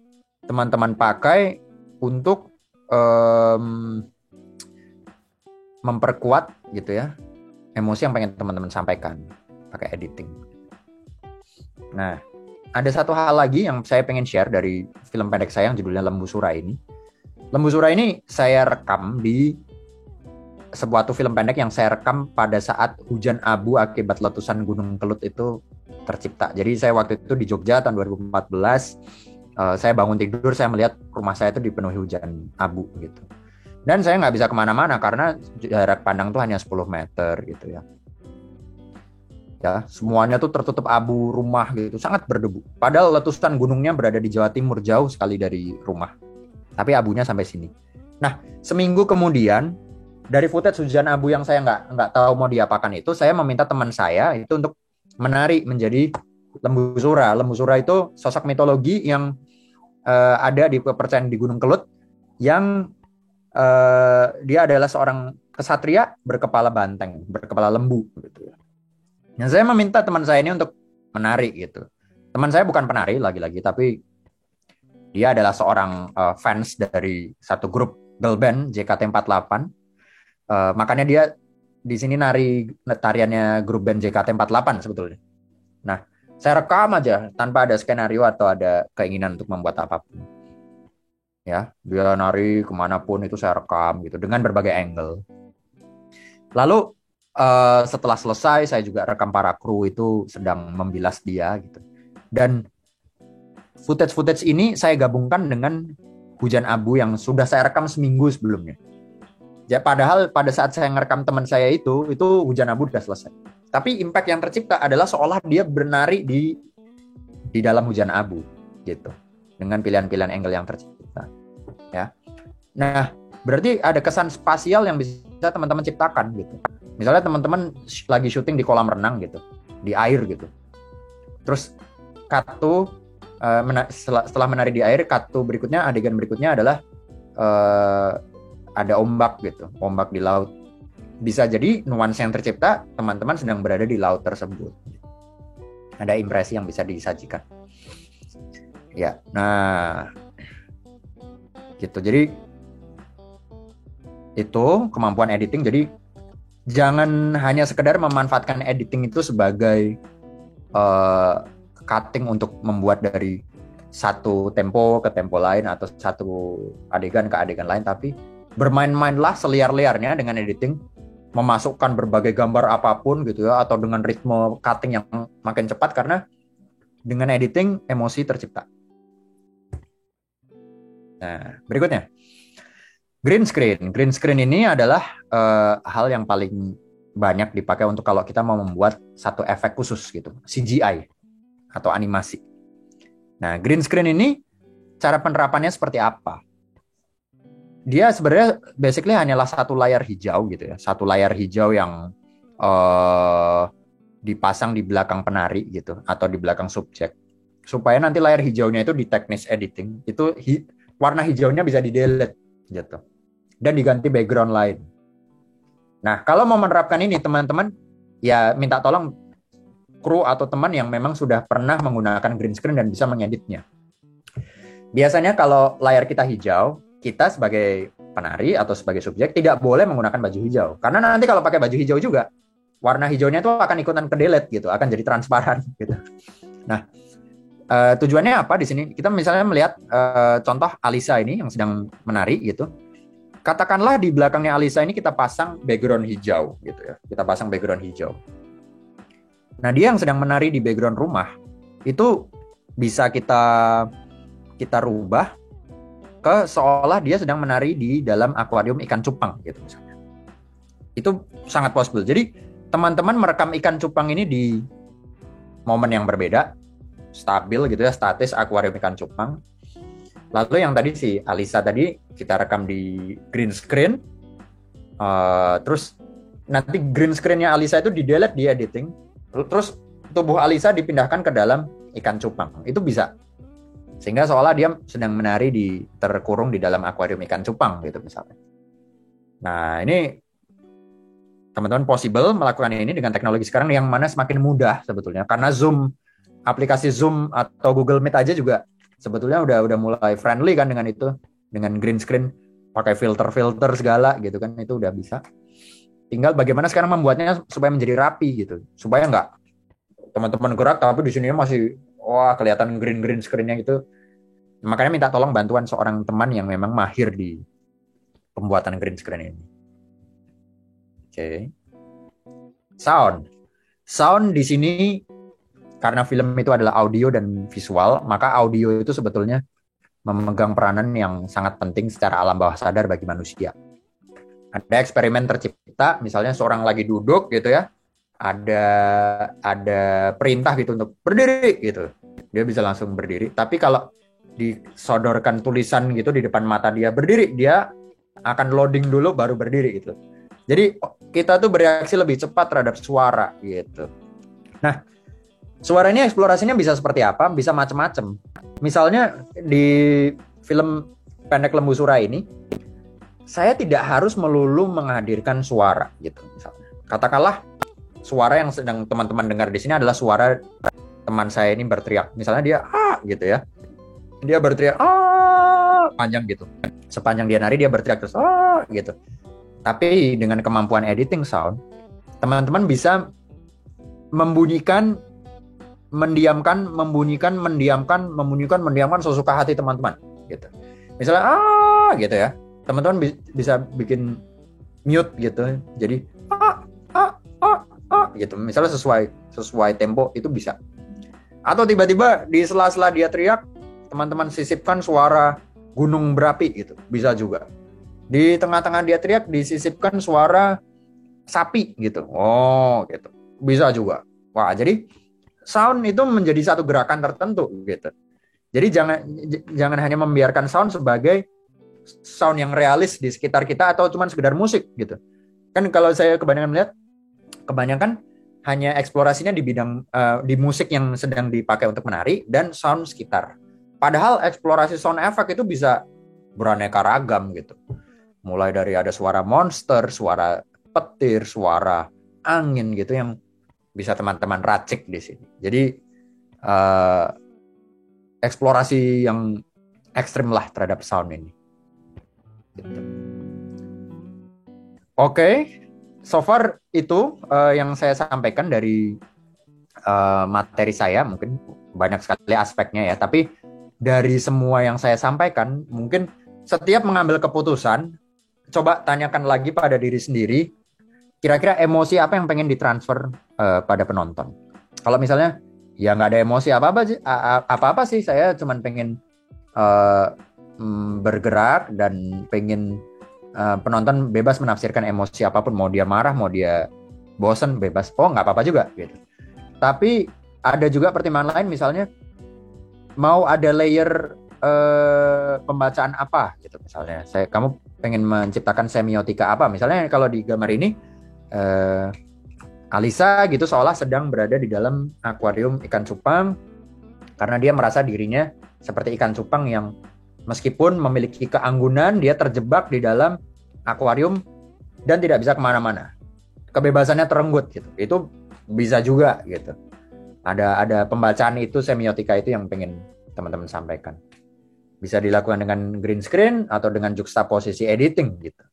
pakai untuk memperkuat gitu ya emosi yang pengen teman-teman sampaikan pakai editing. Nah ada satu hal lagi yang saya pengen share dari film pendek saya yang judulnya Lembu Sura ini. Lembu Sura ini saya rekam di sebuah film pendek yang saya rekam pada saat hujan abu akibat letusan Gunung Kelut itu tercipta. Jadi saya waktu itu di Jogja tahun 2014, saya bangun tidur, saya melihat rumah saya itu dipenuhi hujan abu gitu. Dan saya nggak bisa kemana-mana karena jarak pandang tuh hanya 10 meter gitu ya. Ya, semuanya tuh tertutup abu, rumah gitu, sangat berdebu. Padahal letusan gunungnya berada di Jawa Timur, jauh sekali dari rumah. Tapi abunya sampai sini. Nah, seminggu kemudian dari footage hujan abu yang saya nggak tahu mau diapakan itu, saya meminta teman saya itu untuk menari menjadi Lembu Sura. Lembu Sura itu sosok mitologi yang ada di kepercayaan di Gunung Kelut yang dia adalah seorang kesatria berkepala banteng, berkepala lembu gitu ya. Nah, saya meminta teman saya ini untuk menari gitu. Teman saya bukan penari lagi-lagi, tapi dia adalah seorang fans dari satu grup girl band JKT48. Makanya dia di sini nari tariannya grup band JKT48 sebetulnya. Nah, saya rekam aja tanpa ada skenario atau ada keinginan untuk membuat apapun. Ya, dia nari kemanapun itu saya rekam gitu dengan berbagai angle. Lalu setelah selesai saya juga rekam para kru itu sedang membilas dia gitu. Dan footage ini saya gabungkan dengan hujan abu yang sudah saya rekam seminggu sebelumnya. Ya, padahal pada saat saya ngerekam teman saya itu hujan abu sudah selesai. Tapi impact yang tercipta adalah seolah dia bernari di dalam hujan abu gitu. Dengan pilihan-pilihan angle yang tercipta. Ya. Nah, berarti ada kesan spasial yang bisa teman-teman ciptakan gitu. Misalnya teman-teman lagi syuting di kolam renang gitu, di air gitu. Terus setelah menari di air, adegan berikutnya adalah ada ombak gitu, ombak di laut. bisa jadi nuansa yang tercipta teman-teman sedang berada di laut tersebut. Ada impresi yang bisa disajikan. Ya, nah gitu. Jadi itu kemampuan editing. Jadi jangan hanya sekedar memanfaatkan editing itu sebagai cutting untuk membuat dari satu tempo ke tempo lain atau satu adegan ke adegan lain, tapi bermain-mainlah seliar-liarnya dengan editing, memasukkan berbagai gambar apapun gitu ya, atau dengan ritme cutting yang makin cepat, karena dengan editing emosi tercipta. Nah, berikutnya green screen. Green screen ini adalah hal yang paling banyak dipakai untuk kalau kita mau membuat satu efek khusus gitu, CGI atau animasi. Nah, green screen ini cara penerapannya seperti apa? Dia sebenarnya basically hanyalah satu layar hijau gitu ya, satu layar hijau yang dipasang di belakang penari gitu atau di belakang subjek, supaya nanti layar hijaunya itu di teknis editing itu warna hijaunya bisa di-delete gitu dan diganti background lain. Nah, kalau mau menerapkan ini teman-teman ya minta tolong kru atau teman yang memang sudah pernah menggunakan green screen dan bisa mengeditnya. Biasanya kalau layar kita hijau, kita sebagai penari atau sebagai subjek tidak boleh menggunakan baju hijau. Karena nanti kalau pakai baju hijau juga, warna hijaunya itu akan ikutan ke-delete gitu, akan jadi transparan gitu. Nah, tujuannya apa di sini? Kita misalnya melihat contoh Alisa ini yang sedang menari gitu. Katakanlah di belakangnya Alisa ini kita pasang background hijau gitu ya. Kita pasang background hijau. Nah, dia yang sedang menari di background rumah itu bisa kita rubah ke seolah dia sedang menari di dalam akuarium ikan cupang gitu misalnya. Itu sangat possible. Jadi teman-teman merekam ikan cupang ini di momen yang berbeda, stabil gitu ya, statis akuarium ikan cupang. Lalu yang tadi si Alisa tadi kita rekam di green screen, terus nanti green screen-nya Alisa itu di-delete di editing, terus tubuh Alisa dipindahkan ke dalam ikan cupang. Itu bisa. Sehingga seolah dia sedang menari terkurung di dalam akuarium ikan cupang gitu misalnya. Nah, ini teman-teman possible melakukan ini dengan teknologi sekarang yang mana semakin mudah sebetulnya. Karena Zoom, aplikasi Zoom atau Google Meet aja juga sebetulnya udah mulai friendly kan dengan itu, dengan green screen, pakai filter segala gitu kan, itu udah bisa. Tinggal bagaimana sekarang membuatnya supaya menjadi rapi gitu, supaya nggak teman-teman gerak tapi di sini masih kelihatan green screen-nya gitu. Makanya minta tolong bantuan seorang teman yang memang mahir di pembuatan green screen ini. Oke. Sound di sini karena film itu adalah audio dan visual, maka audio itu sebetulnya memegang peranan yang sangat penting secara alam bawah sadar bagi manusia. Ada eksperimen tercipta, misalnya seorang lagi duduk gitu ya, ada perintah gitu untuk berdiri gitu, dia bisa langsung berdiri. Tapi kalau disodorkan tulisan gitu di depan mata dia berdiri, dia akan loading dulu baru berdiri gitu. Jadi kita tuh bereaksi lebih cepat terhadap suara gitu. Nah, suara ini eksplorasinya bisa seperti apa? Bisa macam-macam. Misalnya di film pendek Lembu Sura ini, saya tidak harus melulu menghadirkan suara gitu misalnya. Katakanlah suara yang sedang teman-teman dengar di sini adalah suara teman saya ini berteriak. Misalnya dia gitu ya. Dia berteriak panjang gitu. Sepanjang dia nari dia berteriak terus gitu. Tapi dengan kemampuan editing sound, teman-teman bisa membunyikan, mendiamkan, membunyikan, mendiamkan sesuka hati teman-teman gitu. Misalnya gitu ya. Teman-teman bisa bikin mute gitu. Jadi gitu. Misalnya sesuai tempo itu bisa. Atau tiba-tiba di sela-sela dia teriak, teman-teman sisipkan suara gunung berapi gitu. Bisa juga. Di tengah-tengah dia teriak disisipkan suara sapi gitu. Gitu. Bisa juga. Wah, jadi sound itu menjadi satu gerakan tertentu gitu. Jadi jangan hanya membiarkan sound sebagai sound yang realis di sekitar kita atau cuma sekedar musik gitu. Kan kalau saya kebanyakan hanya eksplorasinya di bidang di musik yang sedang dipakai untuk menari dan sound sekitar. Padahal eksplorasi sound effect itu bisa beraneka ragam gitu. Mulai dari ada suara monster, suara petir, suara angin gitu yang bisa teman-teman racik di sini. Jadi eksplorasi yang ekstrim lah terhadap sound ini. Gitu. Oke, so far itu yang saya sampaikan dari materi saya. Mungkin banyak sekali aspeknya ya, tapi dari semua yang saya sampaikan, mungkin setiap mengambil keputusan, coba tanyakan lagi pada diri sendiri, kira-kira emosi apa yang pengen ditransfer pada penonton. Kalau misalnya ya nggak ada emosi apa-apa sih, saya cuman pengen bergerak dan pengen penonton bebas menafsirkan emosi apapun, mau dia marah, mau dia bosen, bebas, nggak apa-apa juga gitu. Tapi ada juga pertimbangan lain, misalnya mau ada layer pembacaan apa gitu, misalnya kamu pengen menciptakan semiotika apa, misalnya kalau di gambar ini Alisa gitu seolah sedang berada di dalam akuarium ikan cupang karena dia merasa dirinya seperti ikan cupang yang meskipun memiliki keanggunan, dia terjebak di dalam akuarium dan tidak bisa kemana-mana. Kebebasannya terenggut gitu. Itu bisa juga gitu. Ada pembacaan itu, semiotika itu yang pengen teman-teman sampaikan. Bisa dilakukan dengan green screen atau dengan juxtaposisi editing gitu.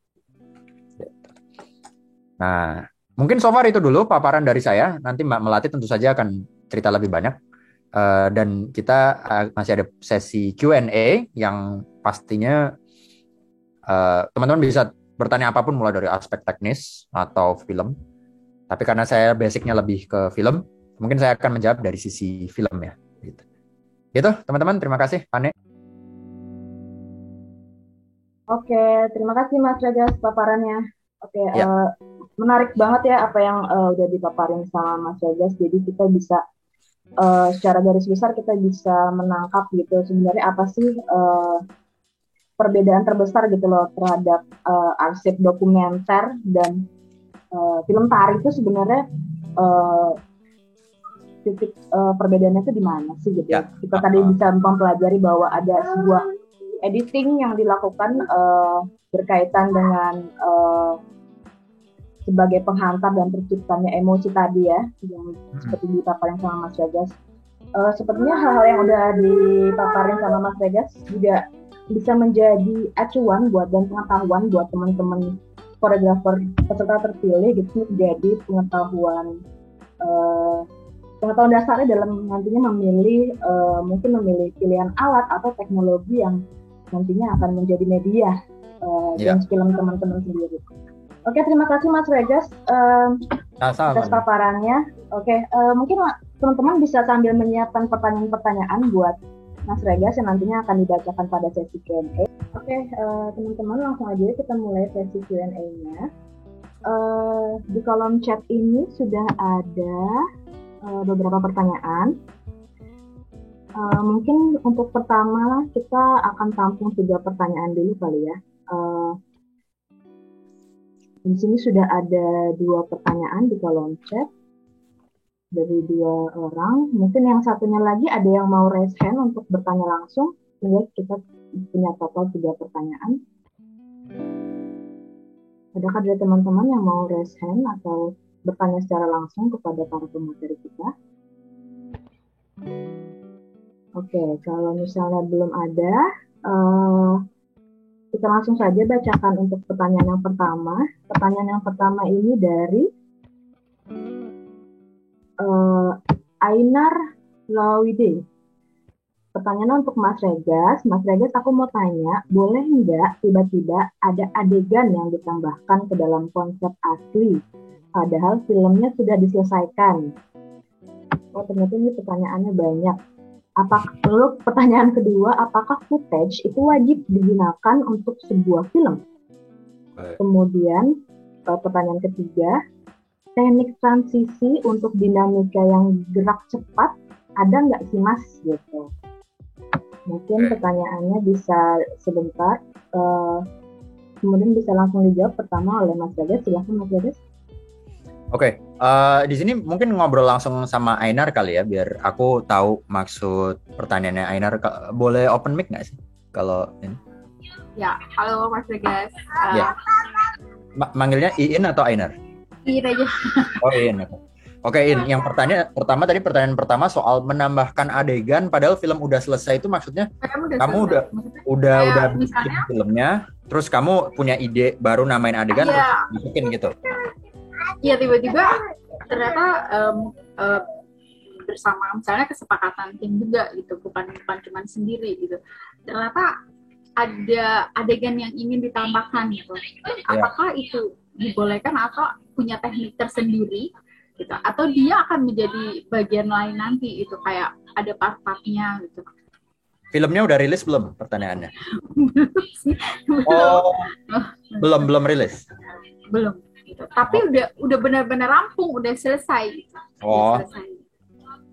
Nah, mungkin so far itu dulu paparan dari saya. Nanti Mbak Melati tentu saja akan cerita lebih banyak. Dan kita masih ada sesi Q&A yang pastinya teman-teman bisa bertanya apapun mulai dari aspek teknis atau film. Tapi karena saya basicnya lebih ke film, mungkin saya akan menjawab dari sisi film ya. Gitu teman-teman, terima kasih. Pane. Oke, terima kasih Mas Regas paparannya. Oke, Ya. Menarik banget ya apa yang udah dipaparin sama Mas Regas. Jadi kita bisa secara garis besar kita bisa menangkap gitu sebenarnya apa sih perbedaan terbesar gitu loh terhadap arsip dokumenter dan film tari itu sebenarnya titik perbedaannya itu di mana sih gitu. Ya. Kita tadi bisa mempelajari bahwa ada sebuah editing yang dilakukan berkaitan dengan sebagai penghantar dan terciptanya emosi tadi ya, yang seperti dipaparin sama Mas Regas. Sepertinya hal-hal yang udah dipaparin sama Mas Regas juga bisa menjadi acuan buat dan pengetahuan buat teman-teman koreografer peserta terpilih gitu, jadi pengetahuan dasarnya dalam nantinya memilih memilih pilihan alat atau teknologi yang nantinya akan menjadi media dan film teman-teman sendiri. Oke, terima kasih Mas Regas atas paparannya. Oke, mungkin teman-teman bisa sambil menyiapkan pertanyaan-pertanyaan buat Mas Regas yang nantinya akan dibacakan pada sesi Q&A. Oke, teman-teman langsung aja kita mulai sesi Q&A-nya. Di kolom chat ini sudah ada beberapa pertanyaan. Mungkin untuk pertama kita akan tampung 3 pertanyaan dulu kali ya. Di sini sudah ada 2 pertanyaan di kolom chat dari 2 orang. Mungkin yang satunya lagi ada yang mau raise hand untuk bertanya langsung. Lihat kita punya total 3 pertanyaan. Adakah dari teman-teman yang mau raise hand atau bertanya secara langsung kepada para pemateri kita? Oke, kalau misalnya belum ada, kita langsung saja bacakan untuk pertanyaan yang pertama. Pertanyaan yang pertama ini dari Ainar Lawide. Pertanyaannya untuk Mas Regas. Mas Regas, aku mau tanya, boleh nggak tiba-tiba ada adegan yang ditambahkan ke dalam konsep asli, padahal filmnya sudah diselesaikan? Oh, ternyata ini pertanyaannya banyak. Lalu pertanyaan kedua, apakah footage itu wajib digunakan untuk sebuah film? Kemudian pertanyaan ketiga, teknik transisi untuk dinamika yang gerak cepat ada nggak sih Mas? Gitu. Mungkin pertanyaannya bisa sebentar, kemudian bisa langsung dijawab pertama oleh Mas Regas. Silahkan Mas Regas. Oke, di sini mungkin ngobrol langsung sama Ainar kali ya, biar aku tahu maksud pertanyaannya Ainar. Boleh open mic nggak sih? Kalau ini? Ya, halo Mas Regas. Ya. Manggilnya Iin atau Ainer? Iin aja. Oh Iin. Oke, In, yang pertanyaan pertama soal menambahkan adegan padahal film udah selesai itu maksudnya kamu udah bikin filmnya, terus kamu punya ide baru namain adegan terus masukin gitu. Iya, tiba-tiba ternyata bersama misalnya kesepakatan tim juga gitu, bukan cuma sendiri gitu. Ternyata ada adegan yang ingin ditambahkan gitu. Apakah itu dibolehkan atau punya teknik tersendiri? Gitu. Atau dia akan menjadi bagian lain nanti itu kayak ada part-partnya gitu. Filmnya udah rilis belum? Pertanyaannya. Oh, belum rilis. Belum. Gitu. Tapi udah benar-benar rampung, udah selesai. Gitu. Oh. Udah selesai.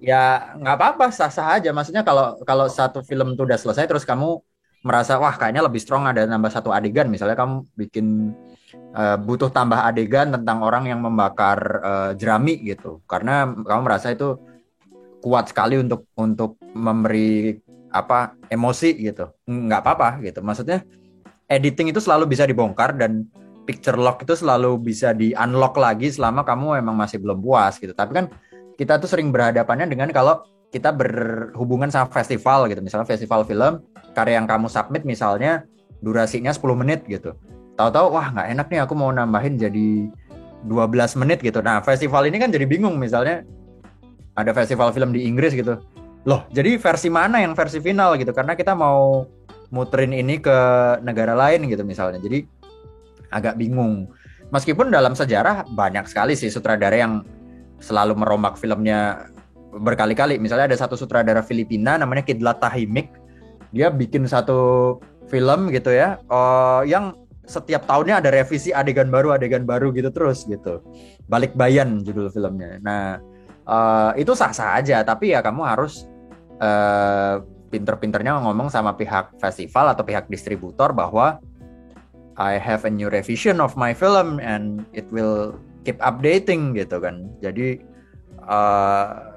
Ya nggak apa-apa, sah-sah aja. Maksudnya kalau satu film tuh udah selesai terus kamu merasa wah kayaknya lebih strong ada nambah satu adegan, misalnya kamu bikin butuh tambah adegan tentang orang yang membakar jerami gitu, karena kamu merasa itu kuat sekali untuk memberi emosi gitu, nggak apa-apa gitu. Maksudnya editing itu selalu bisa dibongkar dan picture lock itu selalu bisa di unlock lagi selama kamu emang masih belum puas gitu. Tapi kan kita tuh sering berhadapannya dengan kalau kita berhubungan sama festival gitu, misalnya festival film, karya yang kamu submit misalnya durasinya 10 menit gitu. Tahu-tahu wah nggak enak nih aku mau nambahin jadi 12 menit gitu. Nah festival ini kan jadi bingung, misalnya ada festival film di Inggris gitu. Loh jadi versi mana yang versi final gitu, karena kita mau muterin ini ke negara lain gitu misalnya. Jadi agak bingung. Meskipun dalam sejarah banyak sekali sih sutradara yang selalu merombak filmnya berkali-kali. Misalnya ada satu sutradara Filipina namanya Kidlat Tahimik. Dia bikin satu film gitu ya, yang setiap tahunnya ada revisi adegan baru gitu terus gitu. Balik Bayan judul filmnya. Nah, itu sah-sah aja, tapi ya kamu harus pinter-pinternya ngomong sama pihak festival atau pihak distributor bahwa I have a new revision of my film and it will keep updating gitu kan. Jadi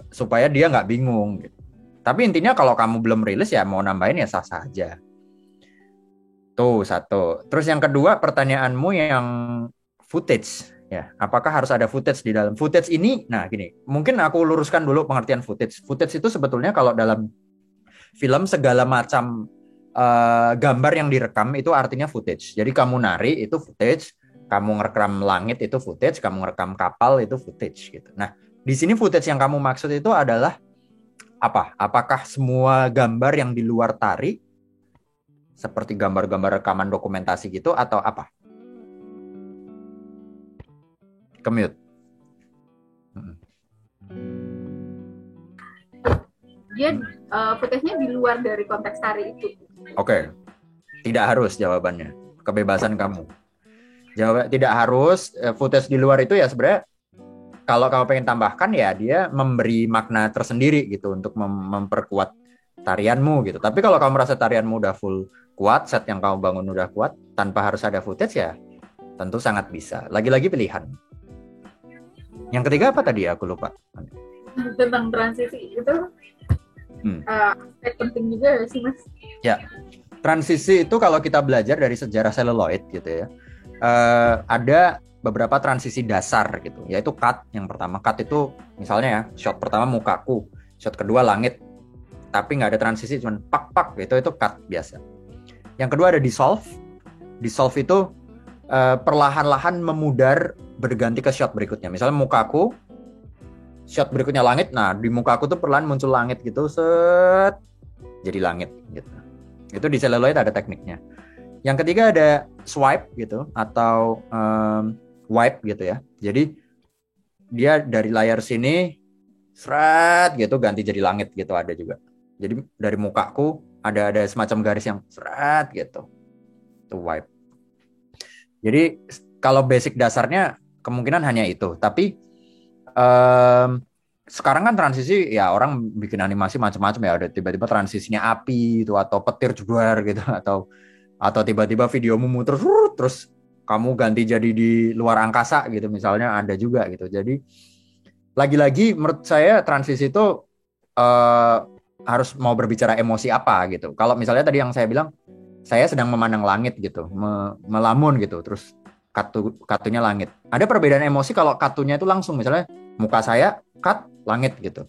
supaya dia nggak bingung gitu. Tapi intinya kalau kamu belum rilis ya mau nambahin ya sah-sah aja. Tuh satu. Terus yang kedua pertanyaanmu yang footage ya. Apakah harus ada footage di dalam footage ini? Nah gini, mungkin aku luruskan dulu pengertian footage. Footage itu sebetulnya kalau dalam film segala macam gambar yang direkam itu artinya footage. Jadi kamu nari itu footage, kamu ngerekam langit itu footage, kamu ngerekam kapal itu footage gitu. Nah di sini footage yang kamu maksud itu adalah apa? Apakah semua gambar yang di luar tari seperti gambar-gambar rekaman dokumentasi gitu atau apa? Kemute. Dia footage-nya di luar dari konteks tari itu. Oke. Tidak harus jawabannya. Kebebasan kamu. Jawab tidak harus. Footage di luar itu ya sebenarnya kalau kamu pengen tambahkan ya dia memberi makna tersendiri gitu untuk memperkuat tarianmu gitu. Tapi kalau kamu merasa tarianmu udah full kuat, set yang kamu bangun udah kuat, tanpa harus ada footage ya tentu sangat bisa. Lagi-lagi pilihan. Yang ketiga apa tadi? Aku lupa. Tentang transisi itu aspek penting juga ya sih Mas? Ya, transisi itu kalau kita belajar dari sejarah seluloid gitu ya, ada beberapa transisi dasar gitu, yaitu cut yang pertama. Cut itu misalnya ya, shot pertama mukaku, shot kedua langit, tapi nggak ada transisi, cuman pak gitu, itu cut biasa. Yang kedua ada dissolve. Dissolve itu perlahan-lahan memudar berganti ke shot berikutnya. Misalnya mukaku, shot berikutnya langit. Nah di mukaku tuh perlahan muncul langit gitu, set jadi langit gitu. Itu di celluloid ada tekniknya. Yang ketiga ada swipe gitu atau wipe gitu ya. Jadi dia dari layar sini seret gitu ganti jadi langit gitu ada juga. Jadi dari mukaku ada semacam garis yang seret gitu. Itu wipe. Jadi kalau basic dasarnya kemungkinan hanya itu. Tapi sekarang kan transisi ya orang bikin animasi macam-macam ya, ada tiba-tiba transisinya api itu atau petir jebar gitu atau tiba-tiba videomu muter terus kamu ganti jadi di luar angkasa gitu misalnya, ada juga gitu. Jadi lagi-lagi menurut saya transisi itu harus mau berbicara emosi apa gitu. Kalau misalnya tadi yang saya bilang saya sedang memandang langit gitu, melamun gitu, terus kartunya langit. Ada perbedaan emosi kalau kartunya itu langsung, misalnya muka saya cut langit gitu.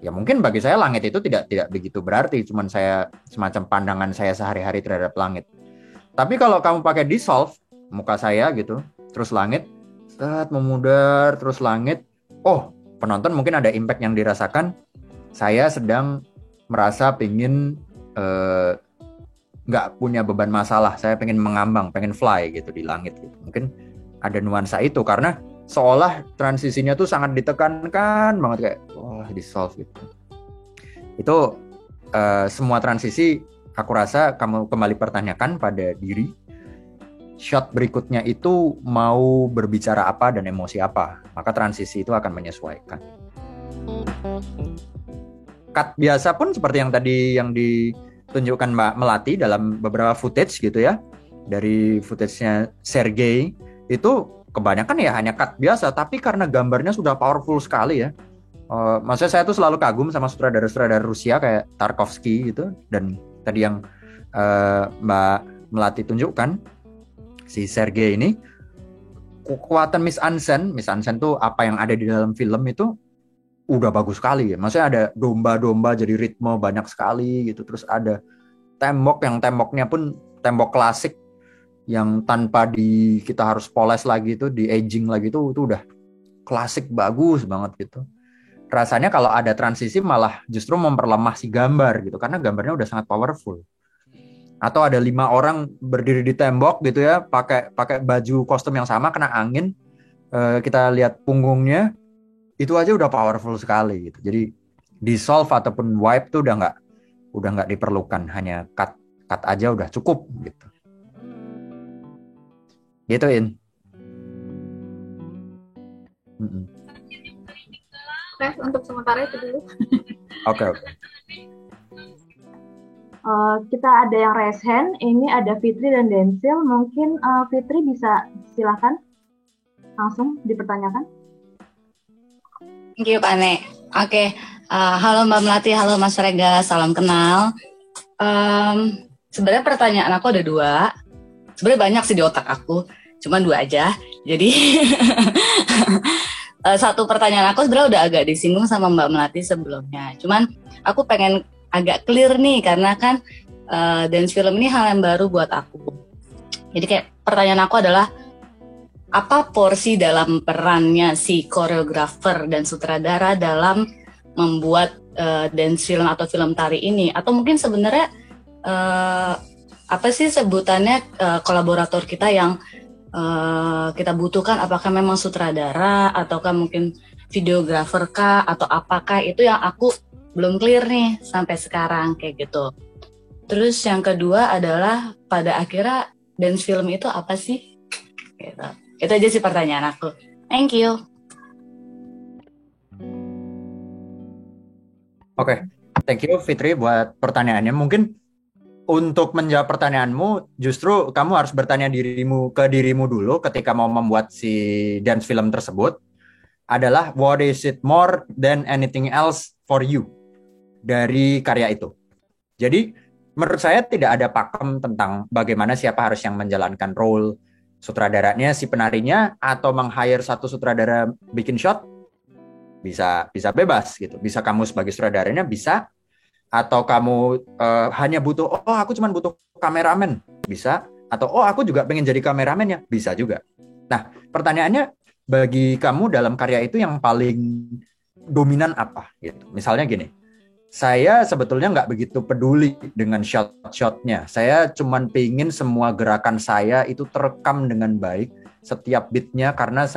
Ya mungkin bagi saya langit itu tidak begitu berarti, cuman saya semacam pandangan saya sehari-hari terhadap langit. Tapi kalau kamu pakai dissolve, muka saya gitu, terus langit, memudar, terus langit, penonton mungkin ada impact yang dirasakan, saya sedang merasa pengen nggak punya beban masalah, saya pengen mengambang, pengen fly gitu di langit gitu. Mungkin ada nuansa itu karena seolah transisinya tuh sangat ditekankan banget, kayak dissolve gitu. Itu semua transisi aku rasa kamu kembali pertanyakan pada diri, shot berikutnya itu mau berbicara apa dan emosi apa, maka transisi itu akan menyesuaikan. Cut biasa pun seperti yang tadi yang ditunjukkan Mbak Melati dalam beberapa footage gitu ya, dari footage-nya Sergei itu kebanyakan ya hanya cut biasa, tapi karena gambarnya sudah powerful sekali ya. Maksudnya saya tuh selalu kagum sama sutradara-sutradara Rusia kayak Tarkovsky gitu, dan tadi yang Mbak Melati tunjukkan si Sergei ini, kekuatan mise-en-scène tuh apa yang ada di dalam film itu udah bagus sekali ya. Maksudnya ada domba-domba jadi ritme banyak sekali gitu. Terus ada temboknya pun tembok klasik yang tanpa kita harus poles lagi itu, di aging lagi itu udah klasik bagus banget gitu. Rasanya kalau ada transisi malah justru memperlemah si gambar gitu, karena gambarnya udah sangat powerful. Atau ada 5 orang berdiri di tembok gitu ya, pakai baju kostum yang sama, kena angin, kita lihat punggungnya, itu aja udah powerful sekali gitu. Jadi dissolve ataupun wipe tuh udah nggak diperlukan, hanya cut aja udah cukup gitu. Gituin. Tes untuk sementara itu dulu. Oke. Kita ada yang raise hand, ini ada Fitri dan Densil. Mungkin Fitri bisa silakan langsung dipertanyakan. Thank you, Pak Ne. Oke, halo Mbak Melati, halo Mas Rega, salam kenal. Sebenarnya pertanyaan aku ada 2. Sebenarnya banyak sih di otak aku, cuma 2 aja. Jadi satu pertanyaan aku sebenarnya udah agak disinggung sama Mbak Melati sebelumnya. Cuman aku pengen agak clear nih, karena kan dance film ini hal yang baru buat aku. Jadi kayak pertanyaan aku adalah, apa porsi dalam perannya si koreografer dan sutradara dalam membuat dance film atau film tari ini? Atau mungkin sebenarnya apa sih sebutannya kolaborator kita yang kita butuhkan? Apakah memang sutradara ataukah mungkin videografer kah atau apakah? Itu yang aku belum clear nih sampai sekarang kayak gitu. Terus yang kedua adalah pada akhirnya dance film itu apa sih? Gitu. Itu aja sih pertanyaan aku. Thank you. Oke, thank you Fitri buat pertanyaannya. Mungkin untuk menjawab pertanyaanmu, justru kamu harus bertanya ke dirimu dulu ketika mau membuat si dance film tersebut, adalah what is it more than anything else for you dari karya itu. Jadi menurut saya tidak ada pakem tentang bagaimana siapa harus yang menjalankan role, sutradaranya, si penarinya, atau meng-hire satu sutradara bikin shot, bisa bebas gitu. Bisa kamu sebagai sutradaranya bisa, atau kamu hanya butuh, aku cuma butuh kameramen, bisa, atau aku juga pengen jadi kameramennya, bisa juga. Nah, pertanyaannya, bagi kamu dalam karya itu yang paling dominan apa gitu. Misalnya gini, saya sebetulnya nggak begitu peduli dengan shot-shotnya. Saya cuman pengen semua gerakan saya itu terekam dengan baik setiap beatnya, karena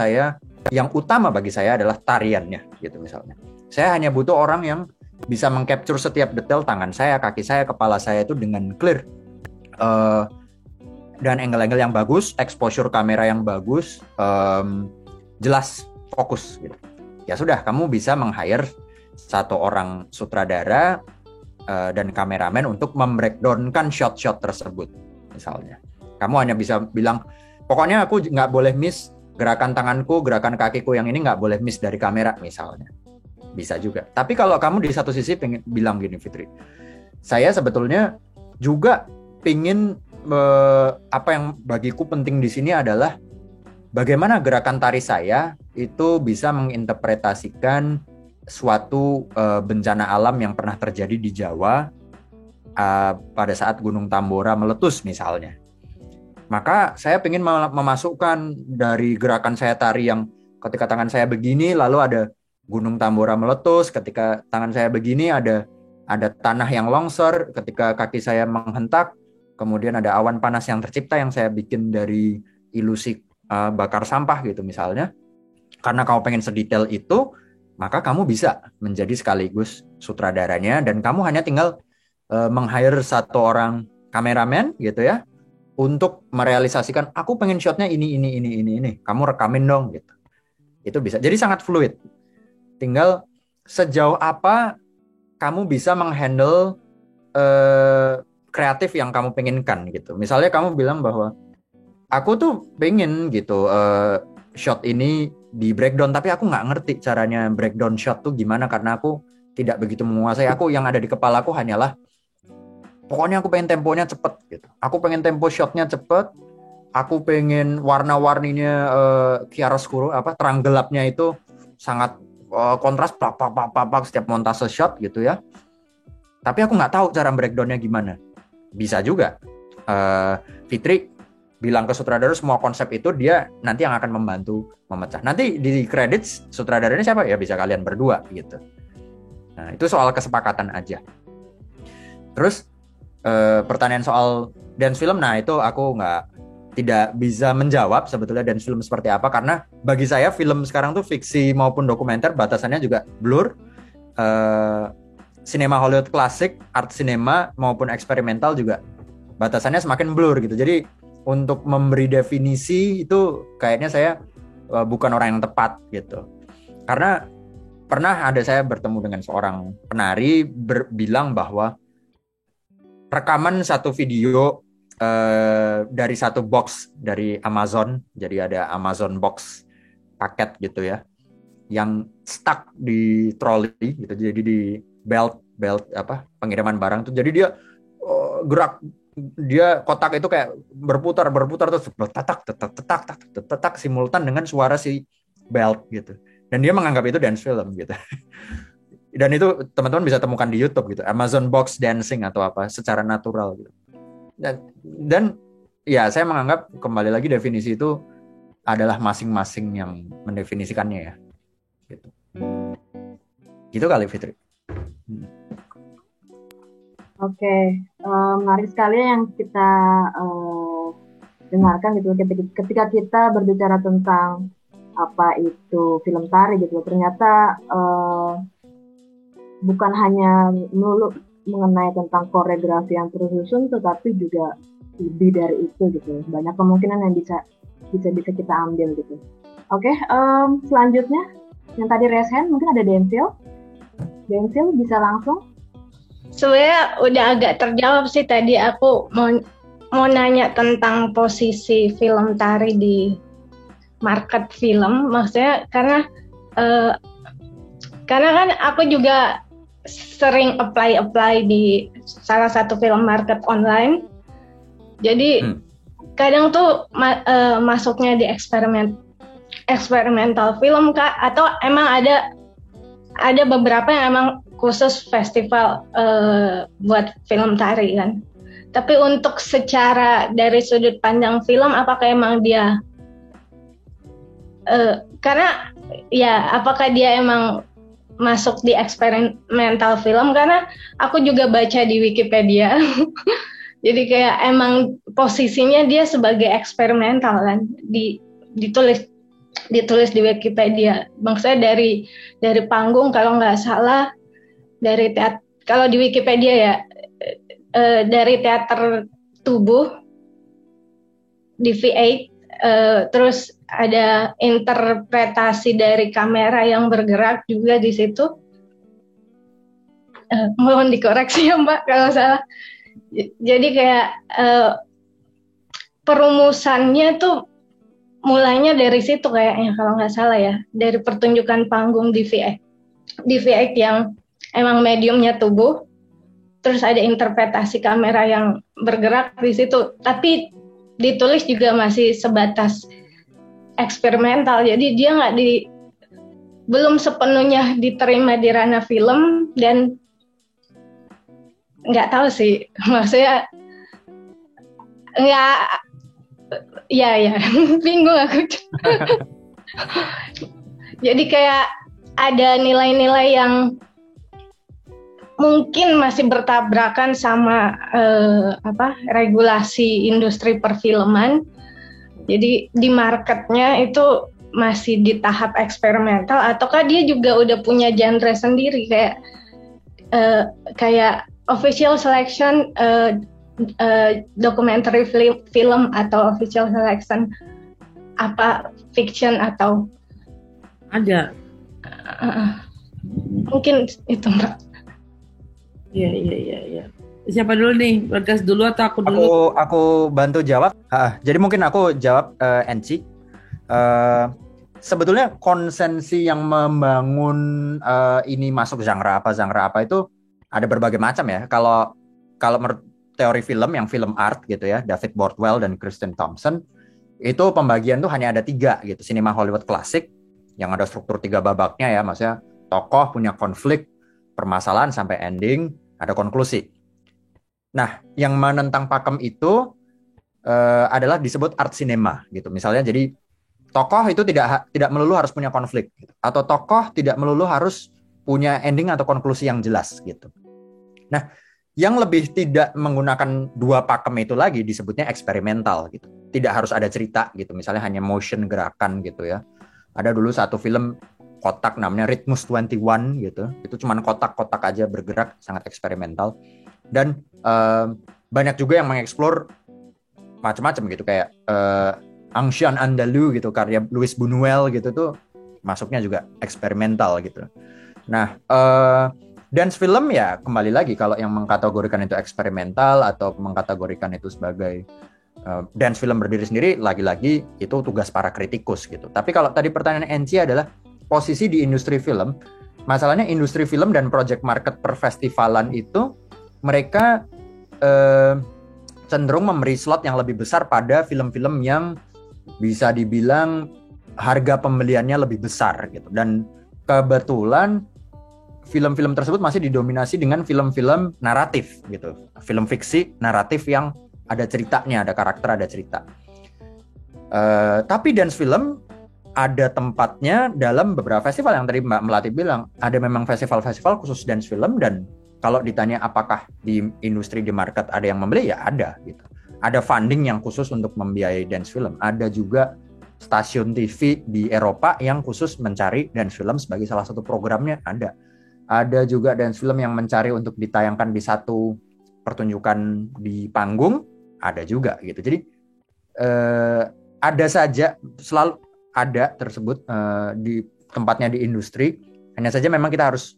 yang utama bagi saya adalah tariannya gitu misalnya. Saya hanya butuh orang yang bisa mengcapture setiap detail tangan saya, kaki saya, kepala saya itu dengan clear. Dan angle-angle yang bagus, exposure kamera yang bagus, jelas, fokus gitu. Ya sudah, kamu bisa meng-hire satu orang sutradara dan kameramen untuk membreakdownkan shot-shot tersebut misalnya. Kamu hanya bisa bilang, pokoknya aku nggak boleh miss gerakan tanganku, gerakan kakiku yang ini nggak boleh miss dari kamera misalnya. Bisa juga. Tapi kalau kamu di satu sisi pengen bilang gini Fitri, saya sebetulnya juga pengen apa yang bagiku penting di sini adalah bagaimana gerakan tari saya itu bisa menginterpretasikan suatu bencana alam yang pernah terjadi di Jawa pada saat Gunung Tambora meletus misalnya. Maka saya ingin memasukkan dari gerakan saya tari yang ketika tangan saya begini lalu ada Gunung Tambora meletus, ketika tangan saya begini ada tanah yang longsor, ketika kaki saya menghentak, kemudian ada awan panas yang tercipta yang saya bikin dari ilusi bakar sampah gitu misalnya. Karena kamu pengen sedetail itu, maka kamu bisa menjadi sekaligus sutradaranya dan kamu hanya tinggal meng-hire satu orang kameramen gitu ya untuk merealisasikan aku pengen shotnya ini. Kamu rekamin dong gitu. Itu bisa. Jadi sangat fluid. Tinggal sejauh apa kamu bisa menghandle kreatif yang kamu penginkan gitu. Misalnya kamu bilang bahwa aku tuh pengen gitu shot ini di breakdown, tapi aku nggak ngerti caranya breakdown shot tuh gimana karena aku tidak begitu menguasai. Aku yang ada di kepala aku hanyalah pokoknya aku pengen temponya cepet gitu. Aku pengen tempo shotnya cepet. Aku pengen warna-warninya chiaroscuro terang gelapnya itu sangat kontras pak setiap montase shot gitu ya. Tapi aku nggak tahu cara breakdownnya gimana. Bisa juga Fitri bilang ke sutradara semua konsep itu dia nanti yang akan membantu memecah. Nanti di credits sutradaranya siapa ya bisa kalian berdua gitu. Nah itu soal kesepakatan aja. Terus pertanyaan soal dance film, nah itu aku tidak bisa menjawab sebetulnya dance film seperti apa karena bagi saya film sekarang tuh fiksi maupun dokumenter batasannya juga blur. Sinema Hollywood klasik, art cinema maupun eksperimental juga batasannya semakin blur gitu. Jadi untuk memberi definisi itu kayaknya saya bukan orang yang tepat gitu. Karena pernah ada saya bertemu dengan seorang penari bilang bahwa rekaman satu video dari satu box dari Amazon, jadi ada Amazon box paket gitu ya, yang stuck di troli gitu, jadi di belt pengiriman barang tuh, jadi dia gerak, dia kotak itu kayak berputar terus tetak simultan dengan suara si belt gitu, dan dia menganggap itu dance film gitu. Dan itu teman-teman bisa temukan di YouTube gitu, Amazon box dancing atau apa secara natural gitu. Dan ya saya menganggap kembali lagi definisi itu adalah masing-masing yang mendefinisikannya ya. Gitu kali Fitri. Oke, menarik sekali yang kita dengarkan gitu ketika kita berbicara tentang apa itu film tari gitu. Ternyata bukan hanya melulu mengenai tentang koreografi yang tersusun, tetapi juga lebih dari itu gitu. Banyak kemungkinan yang bisa kita ambil gitu. Oke, selanjutnya yang tadi raise hand mungkin ada Densil bisa langsung. Sebenarnya udah agak terjawab sih tadi. Aku mau nanya tentang posisi film tari di market film. Maksudnya karena kan aku juga sering apply di salah satu film market online. Jadi kadang tuh masuknya di eksperimental film Kak, atau emang ada beberapa yang emang khusus festival buat film tari kan. Tapi untuk secara dari sudut pandang film, apakah emang dia karena ya apakah dia emang masuk di eksperimental film, karena aku juga baca di Wikipedia. Jadi kayak emang posisinya dia sebagai eksperimental kan, ditulis di Wikipedia. Maksudnya dari panggung kalau nggak salah, dari teater, kalau di Wikipedia ya, dari teater tubuh di V8, terus ada interpretasi dari kamera yang bergerak juga di situ. Mohon dikoreksi ya Mbak kalau salah. Jadi kayak perumusannya tuh mulainya dari situ kayaknya kalau nggak salah ya, dari pertunjukan panggung di V8 yang emang mediumnya tubuh, terus ada interpretasi kamera yang bergerak di situ, tapi ditulis juga masih sebatas eksperimental. Jadi dia belum sepenuhnya diterima di ranah film, dan nggak tahu sih, maksudnya nggak, ya bingung aku. Jadi kayak ada nilai-nilai yang mungkin masih bertabrakan sama regulasi industri perfilman. Jadi di marketnya itu masih di tahap eksperimental, ataukah dia juga udah punya genre sendiri kayak official selection, documentary film atau official selection apa fiction atau ada. Mungkin itu, Mbak. Iya. Siapa dulu nih? Bergas dulu atau aku dulu? Aku bantu jawab. Jadi mungkin aku jawab NC. Sebetulnya konsensi yang membangun ini masuk genre apa itu ada berbagai macam ya. Kalau menurut teori film yang film art gitu ya, David Bordwell dan Kristen Thompson, itu pembagian tuh hanya ada 3 gitu. Sinema Hollywood klasik yang ada struktur 3 babaknya ya, maksudnya tokoh punya konflik, permasalahan sampai ending, ada konklusi. Nah, yang menentang pakem itu adalah disebut art cinema gitu. Misalnya jadi tokoh itu tidak melulu harus punya konflik gitu. Atau tokoh tidak melulu harus punya ending atau konklusi yang jelas gitu. Nah, yang lebih tidak menggunakan 2 pakem itu lagi disebutnya eksperimental gitu. Tidak harus ada cerita gitu. Misalnya hanya motion, gerakan gitu ya. Ada dulu satu film kotak namanya Rhythmus 21 gitu. Itu cuman kotak-kotak aja bergerak, sangat eksperimental. Dan banyak juga yang mengeksplor macam-macam gitu, kayak Ancien Andalou gitu, karya Luis Buñuel gitu tuh masuknya juga eksperimental gitu. Nah, dance film ya kembali lagi, kalau yang mengkategorikan itu eksperimental atau mengkategorikan itu sebagai dance film berdiri sendiri, lagi-lagi itu tugas para kritikus gitu. Tapi kalau tadi pertanyaan NC adalah posisi di industri film, masalahnya industri film dan project market perfestivalan itu mereka cenderung memberi slot yang lebih besar pada film-film yang bisa dibilang harga pembeliannya lebih besar gitu. Dan kebetulan film-film tersebut masih didominasi dengan film-film naratif gitu. Film fiksi naratif yang ada ceritanya, ada karakter, ada cerita. Tapi dance film ada tempatnya dalam beberapa festival yang tadi Mbak Melati bilang. Ada memang festival-festival khusus dance film, dan kalau ditanya apakah di industri, di market ada yang membeli, ya ada gitu. Ada funding yang khusus untuk membiayai dance film. Ada juga stasiun TV di Eropa yang khusus mencari dance film sebagai salah satu programnya, ada. Ada juga dance film yang mencari untuk ditayangkan di satu pertunjukan di panggung, ada juga gitu. Jadi ada saja, selalu ada tersebut di tempatnya di industri. Hanya saja memang kita harus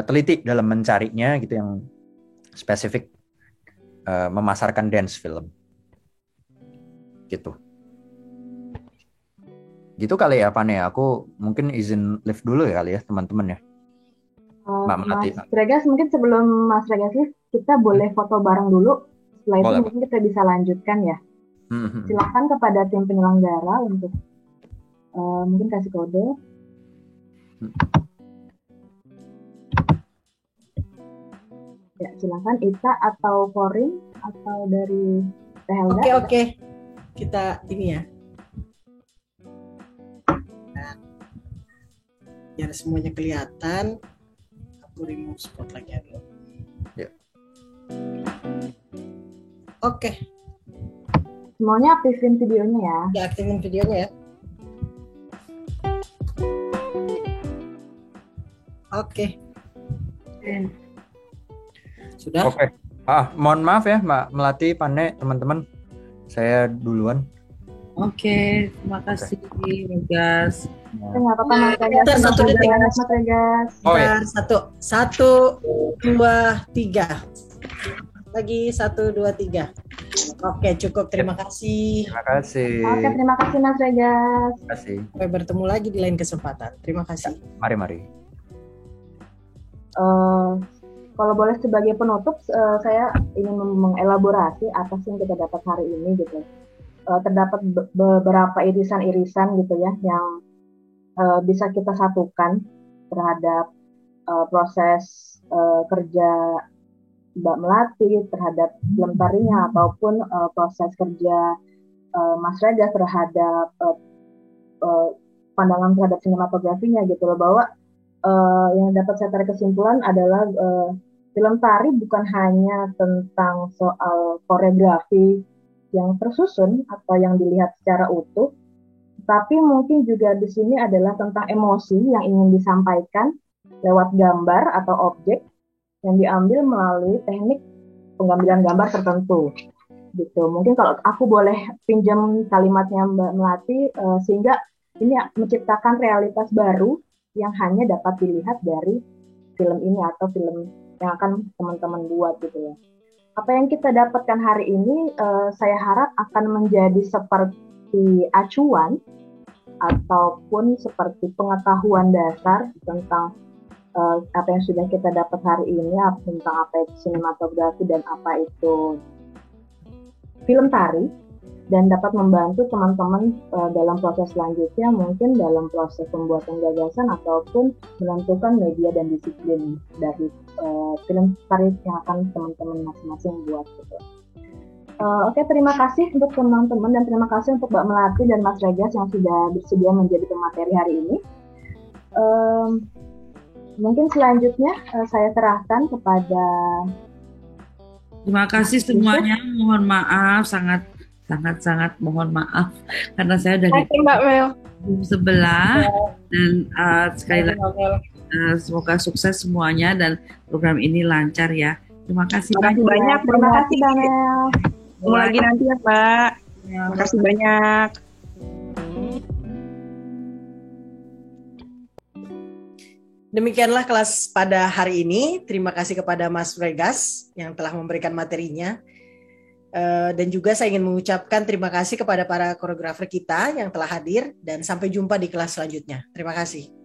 teliti dalam mencarinya gitu, yang spesifik memasarkan dance film gitu. Gitu kali ya, Pane. Aku mungkin izin live dulu ya kali ya, teman-teman ya. Mbak Melati. Mas Regas, mungkin sebelum Mas Regas live, kita boleh foto bareng dulu. Setelah itu mungkin kita bisa lanjutkan ya. Silakan kepada tim penyelenggara untuk mungkin kasih kode. Ya, silakan Ita atau Korin atau dari Teh Helga. Oke. Kita ini ya. Biar semuanya kelihatan. Aku remove spotlightnya dulu. Ya. Oke. Semuanya aktifin videonya ya. Ya, aktifin videonya ya. Oke. Sudah? Oke. Mohon maaf ya Mbak Melati, Pane, teman-teman. Saya duluan. Oke, terima kasih Regas. Nggak apa-apa Mas Regas. Satu detik. Mas Regas. Oh, ya. Satu, 2, 3. Lagi 1, 2, 3. Oke, cukup. Terima kasih. Terima kasih. Oke, terima kasih Mas Regas. Terima kasih. Sampai bertemu lagi di lain kesempatan. Terima kasih. Mari. Kalau boleh sebagai penutup, saya ingin mengelaborasi apa sih yang kita dapat hari ini gitu. terdapat beberapa irisan-irisan gitu ya yang bisa kita satukan terhadap proses kerja Mbak Melati terhadap film tarinya ataupun proses kerja Mas Rega terhadap pandangan terhadap sinematografinya gitu loh, bahwa yang dapat saya tarik kesimpulan adalah film tari bukan hanya tentang soal koreografi yang tersusun atau yang dilihat secara utuh, tapi mungkin juga di sini adalah tentang emosi yang ingin disampaikan lewat gambar atau objek yang diambil melalui teknik pengambilan gambar tertentu gitu. Mungkin kalau aku boleh pinjam kalimatnya Mbak Melati, sehingga ini menciptakan realitas baru yang hanya dapat dilihat dari film ini atau film yang akan teman-teman buat gitu ya. Apa yang kita dapatkan hari ini saya harap akan menjadi seperti acuan ataupun seperti pengetahuan dasar tentang apa yang sudah kita dapat hari ini, tentang apa itu sinematografi dan apa itu film tari, dan dapat membantu teman-teman dalam proses selanjutnya, mungkin dalam proses pembuatan gagasan ataupun menentukan media dan disiplin dari film tari yang akan teman-teman masing-masing buat gitu. Oke, terima kasih untuk teman-teman dan terima kasih untuk Mbak Melati dan Mas Regas yang sudah bersedia menjadi pemateri hari ini. Mungkin selanjutnya saya serahkan kepada. Terima kasih semuanya. Mohon maaf, sangat mohon maaf karena saya udah di Mbak Mel. sebelah dan sekali lagi semoga sukses semuanya dan program ini lancar ya. Terima kasih banyak. Terima kasih banyak. Ketemu lagi nanti ya Pak. Terima kasih banyak. Demikianlah kelas pada hari ini. Terima kasih kepada Mas Regas yang telah memberikan materinya. Dan juga saya ingin mengucapkan terima kasih kepada para koreografer kita yang telah hadir dan sampai jumpa di kelas selanjutnya. Terima kasih.